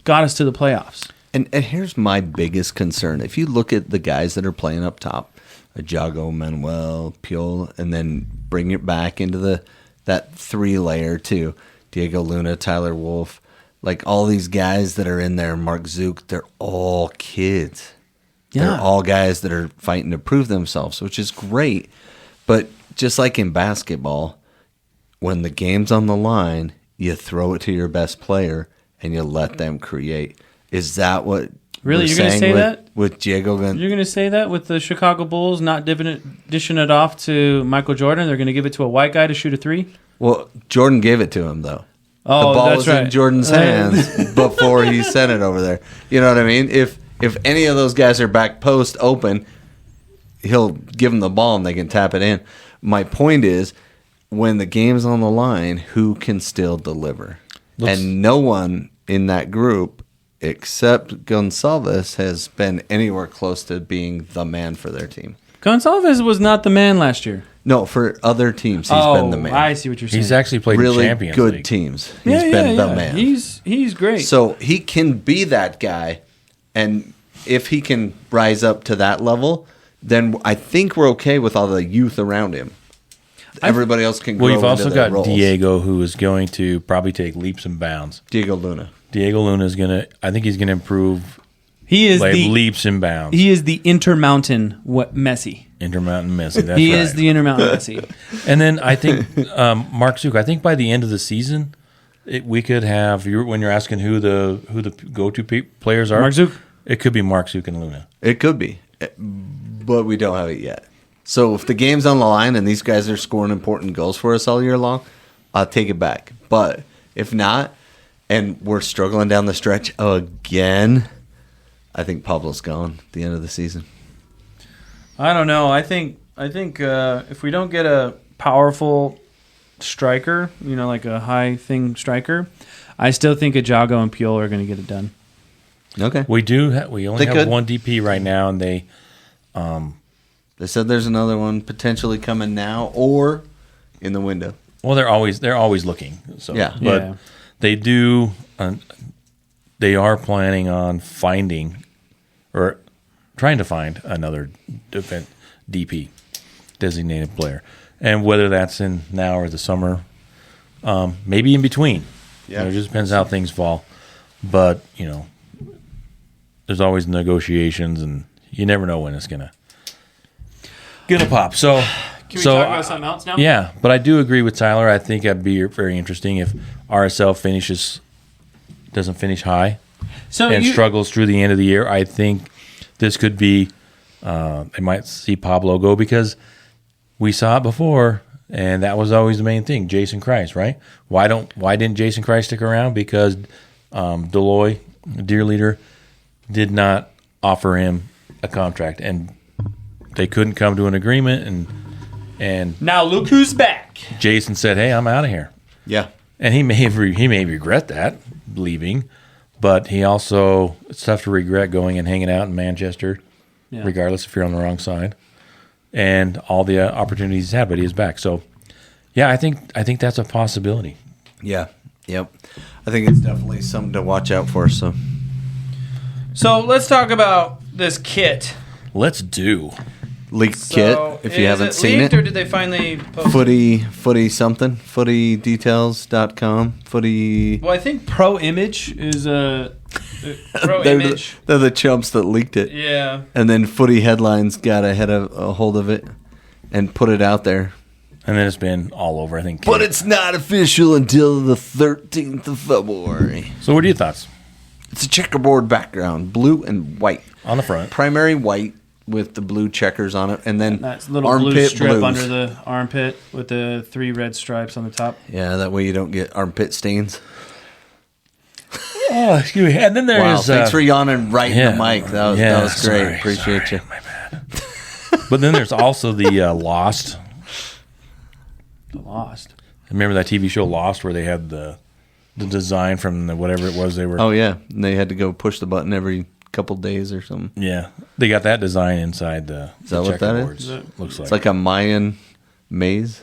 got us to the playoffs. And here's my biggest concern. If you look at the guys that are playing up top, Jago, Manuel, Piol, and then bring it back into that three-layer too, Diego Luna, Tyler Wolf, like all these guys that are in there, Mark Zook, they're all kids. Yeah. They're all guys that are fighting to prove themselves, which is great. But just like in basketball, when the game's on the line, you throw it to your best player and you let them create. Is that what really you're going to say that with Diego? You're going to say that with the Chicago Bulls not dishing it off to Michael Jordan? They're going to give it to a white guy to shoot a three? Well, Jordan gave it to him, though. Oh, the ball that's was right. in Jordan's hands before he sent it over there. You know what I mean? If any of those guys are back post open, he'll give them the ball and they can tap it in. My point is, when the game's on the line, who can still deliver? And no one in that group, except Gonçalves, has been anywhere close to being the man for their team. Gonçalves was not the man last year. No, for other teams, he's been the man. I see what you're saying. He's actually played really in Champions good League. teams. He's been the man. He's great. So he can be that guy, and if he can rise up to that level, then I think we're okay with all the youth around him. Everybody else can grow Well, you've also into their got roles. Diego, who is going to probably take leaps and bounds. Diego Luna. Diego Luna is going to, I think he's going to improve he is leaps and bounds. He is the Intermountain Messi. Intermountain Messi, that's he right. is the Intermountain Messi. And then I think Mark Zook, I think by the end of the season, we could have, when you're asking who the go-to players are, Mark Zook. It could be Mark Zook and Luna. It could be, but we don't have it yet. So if the game's on the line and these guys are scoring important goals for us all year long, I'll take it back. But if not, and we're struggling down the stretch again, I think Pablo's gone at the end of the season. I don't know. I think if we don't get a powerful striker, like a high thing striker, I still think Ajago and Piol are going to get it done. Okay. We only have one DP right now, and they said there's another one potentially coming now or in the window. Well, they're always looking. So Yeah. but they do. They are planning on finding or trying to find another DP, designated player, and whether that's in now or the summer, maybe in between. Yeah, it just depends how things fall. But there's always negotiations, and you never know when it's gonna pop. So, can we talk about something else now? Yeah, but I do agree with Tyler. I think that'd be very interesting if RSL doesn't finish high, and struggles through the end of the year. I think this could be. They might see Pablo go because we saw it before, and that was always the main thing. Jason Christ, right? Why didn't Jason Christ stick around? Because Deloy, Deer Leader, did not offer him a contract, and they couldn't come to an agreement. And now look who's back. Jason said, "Hey, I'm out of here." Yeah, and he may regret that leaving, but it's tough to regret going and hanging out in Manchester, regardless if you're on the wrong side, and all the opportunities he's had. But he is back, so yeah, I think that's a possibility. Yeah, yep. I think it's definitely something to watch out for. So let's talk about this kit. Let's do. Leaked kit, if you haven't seen it. Or did they finally post Footy something. FootyDetails.com. Well, I think Pro Image is a Pro Image. They're the chumps that leaked it. Yeah. And then Footy Headlines got a hold of it and put it out there. And then it's been all over, I think. But it's not official until the 13th of February. So what are your thoughts? It's a checkerboard background, blue and white. On the front. Primary white with the blue checkers on it. And then that little armpit blue strip blues under the armpit with the 3 red stripes on the top. Yeah, that way you don't get armpit stains. Oh, excuse me. And then there's... thanks for yawning right in the mic. That was great. Sorry, Appreciate you. My bad. But then there's also the Lost. The Lost. Remember that TV show Lost where they had the design from whatever it was they were... Oh, yeah. And they had to go push the button every couple days or something. Yeah. They got that design inside the Is that what that is? Looks like. It's like a Mayan maze.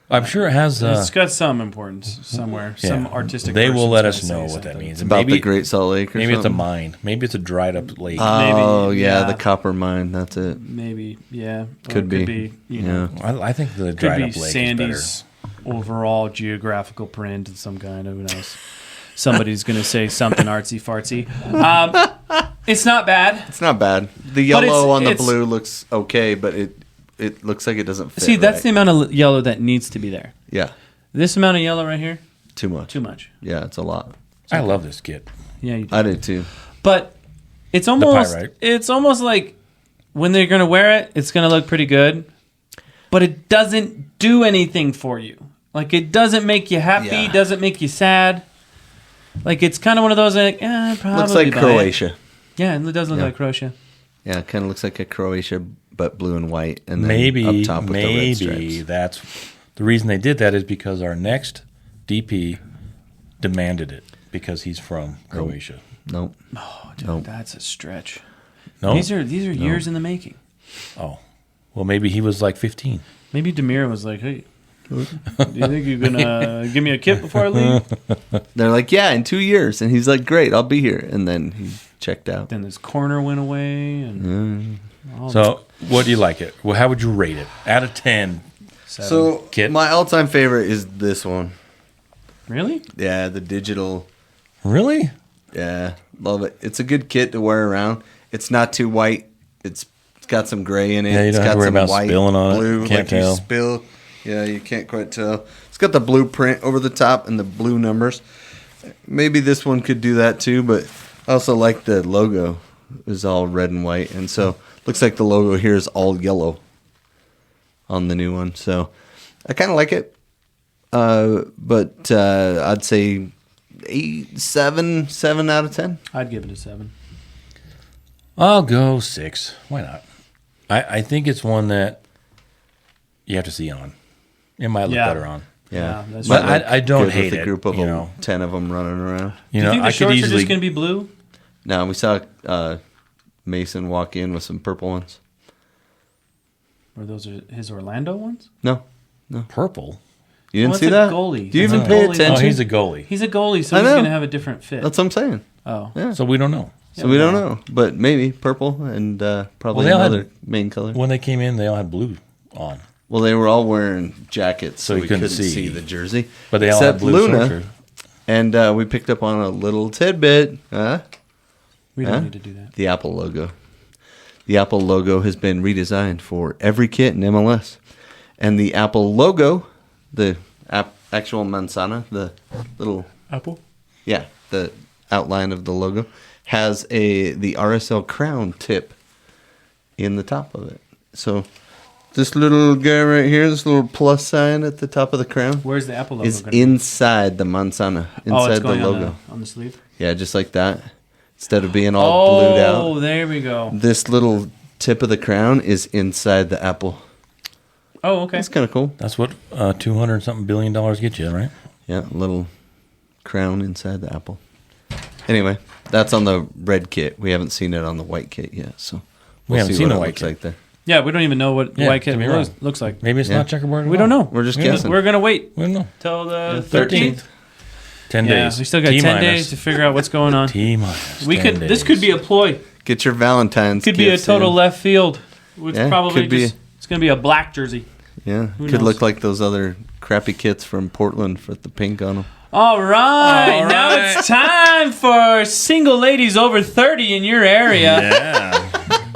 I'm sure it has... it's got some importance somewhere. Yeah. Some artistic... They will let us know what that means. It's about the Great Salt Lake or maybe something. it's a mine. Maybe it's a dried up lake. Oh, Maybe, yeah, the copper mine. That's it. Maybe, yeah. Could be. You know, I think the could dried be up lake Sandy's is overall geographical print of some kind. Who knows? Somebody's going to say something artsy fartsy. It's not bad. It's not bad. The yellow on the blue looks okay, but it looks like it doesn't fit. See, that's the amount of yellow that needs to be there. Yeah. This amount of yellow right here? Too much. Too much. Yeah, it's a lot. better. I love this kit. Yeah, you do. I do too. But it's almost like when they're going to wear it, it's going to look pretty good, but it doesn't do anything for you. Like, it doesn't make you happy, doesn't make you sad. Like, it's kind of one of those, like, probably. Looks like Croatia. Yeah, it does look like Croatia. Yeah, it kind of looks like a Croatia, but blue and white, and then maybe up top with the red stripes. That's the reason they did that is because our next DP demanded it because he's from Croatia. Nope. Oh, dude, that's a stretch. No, these are years in the making. Oh, well, maybe he was like 15. Maybe Demir was like, "Hey, do you think you're gonna give me a kit before I leave?" They're like, "Yeah, in 2 years," and he's like, "Great, I'll be here." And then he checked out. Then his corner went away, and So, what do you like it? Well, how would you rate it out of 10? 7. So Kit? my all-time favorite is this one. Really? Yeah, the digital. Really? Yeah, love it. It's a good kit to wear around. It's not too white. It's got some gray in it. Yeah, you don't it's have got to worry some about white, spilling on it. blue, Can't like tell. you spill. Yeah, you can't quite tell. It's got the blue print over the top and the blue numbers. Maybe this one could do that too, but I also like the logo is all red and white, and so looks like the logo here is all yellow on the new one. So I kind of like it, but I'd say 7 out of 10. I'd give it a 7. I'll go 6. Why not? I think it's one that you have to see on. It might look better on. Yeah, that's But right. I don't good hate with a it, group of you know. 10 of them running around. You Do know, you think the I could shorts are easily. just going to be blue? Now we saw Mason walk in with some purple ones. Or those are his Orlando ones? No, Purple. you didn't Well, see it's a that. goalie. Do you It's even a pay goalie. attention? Oh, he's a goalie. He's a goalie, so I he's know. going to have a different fit. That's what I'm saying. Oh. Yeah. So we don't know. So we don't know, but maybe purple and probably Well, they all had- another main color. When they came in, they all had blue on. Well, they were all wearing jackets, so you we couldn't couldn't see. see the jersey. But they all had except blue Luna. shorts. And we picked up on a little tidbit. We don't need to do that. The Apple logo. The Apple logo has been redesigned for every kit in MLS. And the Apple logo, the actual manzana, the little... Apple? Yeah, the outline of the logo, has the RSL crown tip in the top of it. So this little guy right here, this little plus sign at the top of the crown, Where's the Apple logo is going to be? inside the manzana, Oh, inside it's the going logo. on the sleeve? Yeah, just like that. Instead of being all blued out. Oh, there we go. This little tip of the crown is inside the apple. Oh, okay. That's kind of cool. That's what $200-something billion get you, right? Yeah, a little crown inside the apple. Anyway, that's on the red kit. We haven't seen it on the white kit yet, so We haven't see seen what the it white looks kit. like there. Yeah, we don't even know what Yeah, white kit could be looks like. Maybe it's Yeah. not checkerboard. at We all. don't know. We're just guessing. We're going to wait We don't know. till the 13th. 10 Yeah, days. we still got 10 days to figure out what's going on. T minus. We 10 could. This could be a ploy. Get your Valentine's. Could be a gifts total in. left field. Which Yeah, probably could be. just it's going to be a black jersey. Yeah, Who could knows? look like those other crappy kits from Portland with the pink on them. All right, All now right. it's time for single ladies over 30 in your area. Yeah.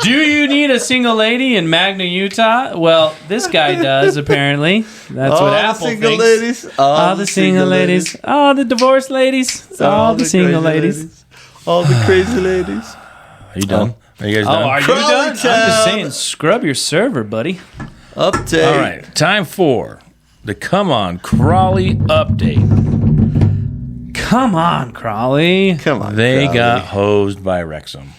Do you need a single lady in Magna, Utah? Well, this guy does, apparently. That's what Apple thinks. ladies. All the single ladies. All the divorced ladies. All the single crazy ladies. All the crazy ladies. Are you done? Are you guys Oh, done? are you Crawley done? I'm just Town. saying, scrub your server, buddy. Update. All right. Time for the Come On Crawley update. Come on, Crawley. Come on. They Crowley. got hosed by Wrexham.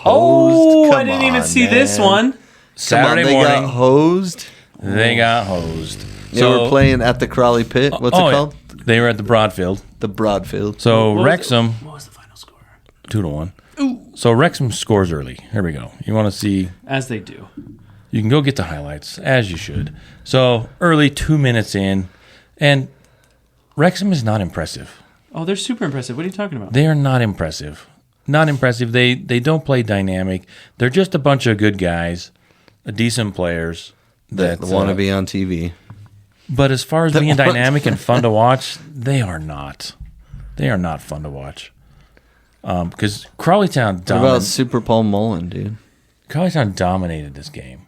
Oh, Come I didn't even on, see this man. one. Come on, Saturday they morning, got hosed. they got hosed. They were playing at the Crawley Pit. What's it yeah. called? They were at the Broadfield. The Broadfield. So What was Wrexham, What was the final score? 2-1. So Wrexham scores early. Here we go. You want to see? As they do. You can go get the highlights, as you should. So early, 2 minutes in, and Wrexham is not impressive. Oh, they're super impressive. What are you talking about? They are not impressive. Not impressive. They don't play dynamic. They're just a bunch of good guys, decent players That want to be on TV. But as far as being want- dynamic and fun to watch, they are not. They are not fun to watch. Because Crawleytown What about Super Paul Mullen, dude? Crawleytown dominated this game.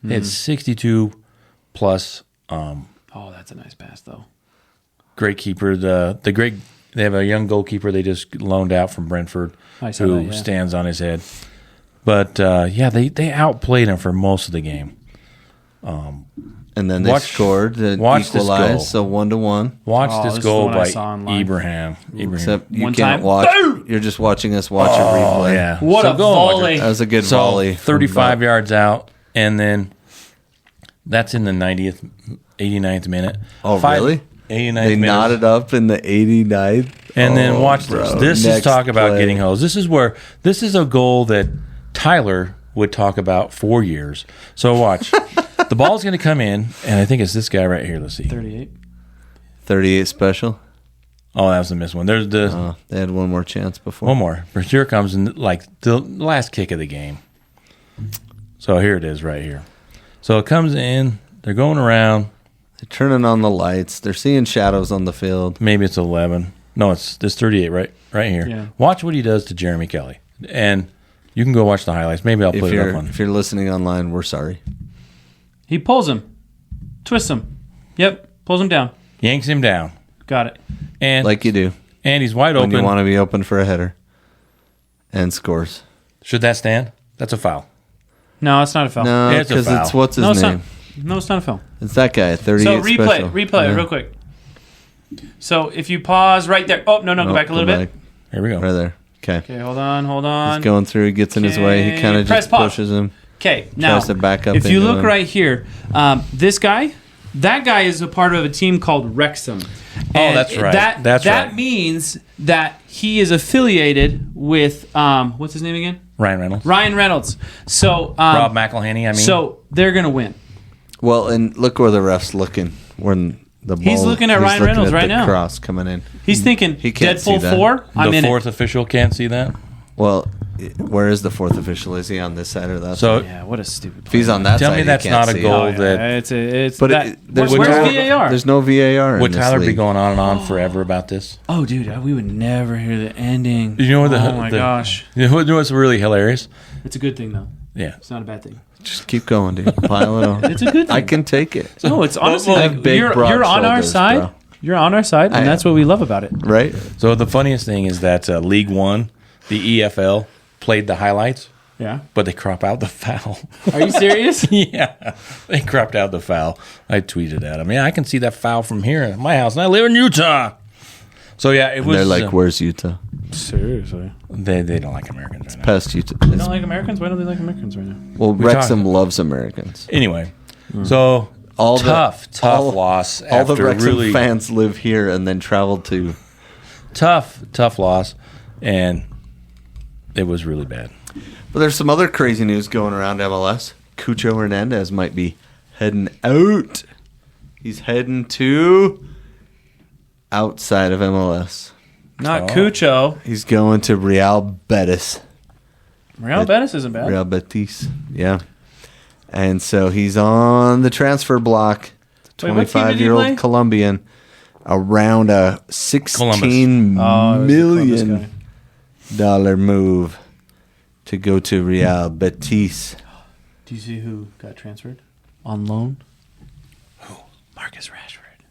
They had 62 plus. Oh, that's a nice pass, though. Great keeper. The great. They have a young goalkeeper they just loaned out from Brentford I saw who that, yeah. stands on his head. But they outplayed him for most of the game. And then they scored to watch this equalize, goal. so 1-1. Watch Oh, this this is goal the one I by saw online. Ibrahim. Except you One can't time. watch. You're just watching us watch a Oh replay. yeah! What So a go and watch it. volley. That was a good So volley. 35 yards out, and then that's in the 90th, 89th minute. Oh, really? 89th They minute. knotted up in the 89th. And then Oh, watch bro. this. This is Next talk about play. getting hosed. This is a goal that Tyler would talk about for years. So watch. The ball's going to come in, and I think it's this guy right here. Let's see. 38. 38 special. Oh, that was the missed one. There's the They had one more chance before. one more. But here comes in like the last kick of the game. So here it is right here. So it comes in. They're going around. They're turning on the lights. They're seeing shadows on the field. Maybe it's 11. No, it's this 38 right here. Yeah. Watch what he does to Jeremy Kelly, and you can go watch the highlights. Maybe I'll put it up on. If you're listening online, we're sorry. He pulls him. Twists him. Yep. Pulls him down. Yanks him down, Got it. and Like you do and he's wide when open. you want to be open for a header. And scores. Should that stand? That's a foul. No, it's not a foul. No, Yeah, it's a because foul. it's what's his No, it's name? not. No, it's not a foul. It's that guy, 38 So replay special. it Yeah. real quick. So if you pause right there. Oh, no, go Nope, back a little bit. back. Here we go. Right there. Okay. Okay, hold on. He's going through. He gets in his way. He Okay, kind of press just pause. pushes him. Okay, now Tries to back up if you into look him. right here, this guy that guy is a part of a team called Wrexham. And that's right. That right. means that he is affiliated with what's his name again? Ryan Reynolds. Ryan Reynolds. So Rob McElhenney, I mean. So they're gonna win. Well, and look where the ref's looking when the ball. He's looking at Ryan Reynolds right now. Cross coming in. He's thinking He can't see Deadpool that. 4. I'm the in fourth official can't see that. Well, where is the fourth official? Is he on this side or that? So side? Yeah, what a stupid. If he's on that Tell side, me that's he can't not a see goal. it. that- it's But that, there's where's no VAR? There's no VAR. would in this Tyler be league. going on and on forever about this? Oh, dude, we would never hear the ending. You know what Oh my gosh, You know what's really hilarious? it's a good thing though. Yeah. It's not a bad thing. Just keep going, dude. Pile it on. It's a good thing. I can take it. No, it's honestly I have like big, you're broad on our shoulders, side. bro. You're on our side, I and that's am. what we love about it. Right? So the funniest thing is that League One, the EFL, played the highlights, Yeah. but they crop out the foul. Are you serious? Yeah, they cropped out the foul. I tweeted at him. Yeah, I can see that foul from here at my house, and I live in Utah. So yeah, it And was. they're like, "Where's Utah?" Seriously. they don't like Americans right now. Past Utah. They don't like Americans? Why don't they like Americans right now? Well, We Wrexham talked- loves Americans. Anyway, so All tough all- loss. All the after Wrexham really fans live here and then travel to. tough loss, and it was really bad. But there's some other crazy news going around MLS. Cucho Hernandez might be heading out. He's heading to outside of MLS. Not Oh. Cucho. He's going to Real Betis. Real Betis isn't bad. Real Betis, yeah. And so he's on the transfer block. Wait, what team did he 25-year-old play? Colombian, around a $16 Oh, it was the Columbus million guy. dollar move to go to Real Betis. Do you see who got transferred? On loan? Marcus Rashford.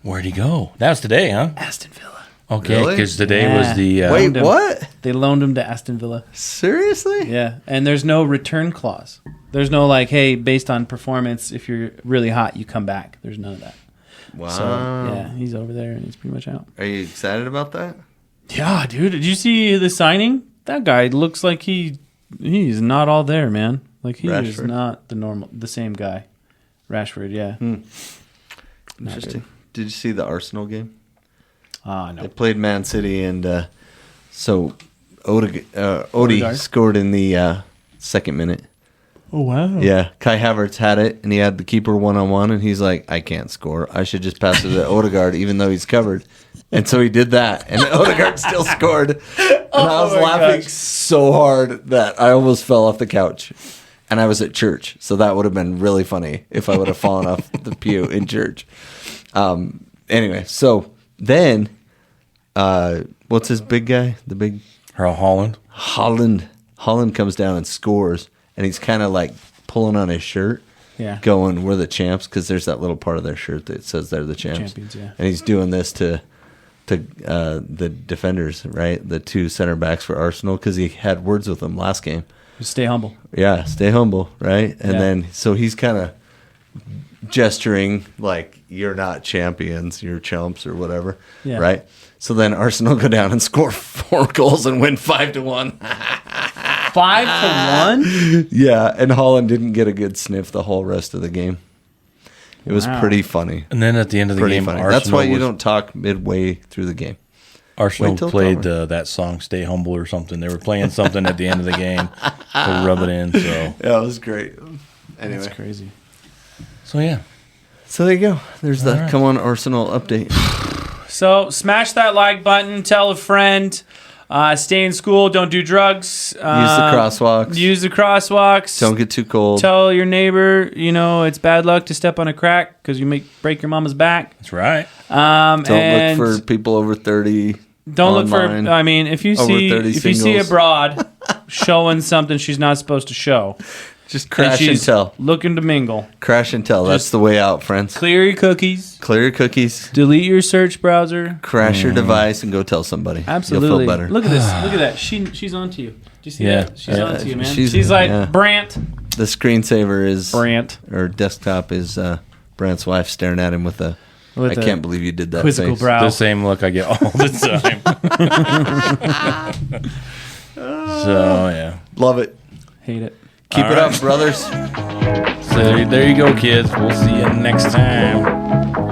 Where'd he go? That was today, huh? Aston Villa. Okay, Really? because today Yeah. was the. Wait, Loaned him. what? They loaned him to Aston Villa. Seriously? Yeah, and there's no return clause. There's no like, hey, based on performance, if you're really hot, you come back. There's none of that. Wow. So yeah, he's over there and he's pretty much out. Are you excited about that? Yeah, dude. Did you see the signing? That guy looks like he's not all there, man. Like he is Rashford? not the same guy. Rashford, yeah. Not Interesting. good. Did you see the Arsenal game? No. They played Man City, and so Odie Odegaard? scored in the second minute. Oh wow. Yeah, Kai Havertz had it, and he had the keeper one-on-one, and he's like, I can't score. I should just pass it to Odegaard, even though he's covered. And so he did that, and Odegaard still scored. And I was my laughing gosh. so hard that I almost fell off the couch. And I was at church, so that would have been really funny if I would have fallen off the pew in church. Anyway, so then, what's his big guy? The big Earl Holland. Holland comes down and scores, and he's kind of like pulling on his shirt, Yeah. going, "We're the champs," because there's that little part of their shirt that says they're the champs. Champions, yeah. And he's doing this to the defenders, right? The two center backs for Arsenal, because he had words with them last game. Just stay humble. Yeah, stay humble, right? And Yeah. then so he's kind of gesturing like, "You're not champions, you're chumps," or whatever, Yeah. right? So then Arsenal go down and score 4 goals and win 5-1. 5-1. Yeah, and Holland didn't get a good sniff the whole rest of the game. It was Wow. pretty funny. And then at the end of the Pretty game, funny. Arsenal That's why you was- don't talk midway through the game. Arsenal Wait till played it's over. that song "Stay Humble" or something. They were playing something at the end of the game to rub it in. Yeah, it was great. Anyway, That's crazy. So yeah, so there you go. There's the right. Come On Arsenal update. So smash that like button. Tell a friend. Stay in school. Don't do drugs. Use the crosswalks. Use the crosswalks. Don't get too cold. Tell your neighbor, it's bad luck to step on a crack because you may break your mama's back. that's right. Don't look for people over 30. Don't look online. for. I mean, if you Over see 30 if you see a singles. broad showing something she's not supposed to show, Just crash and she's tell. looking to mingle, Crash and tell. That's Just- the way out, friends. clear your cookies, Clear your cookies. delete your search browser. Crash your device and go tell somebody. Absolutely. You'll feel better. Look at this. Look at that. She's on to you. Do you see Yeah. that? She's Yeah. on to you, man. She's- She's like yeah. Brandt. The screensaver is Brandt. or desktop is Brandt's wife staring at him with a. With I a can't believe you did that. quizzical face. brow. The same look I get all the time. So yeah, Love it. Hate it. Keep All it right. up, brothers. So there you go, kids. We'll see you next time.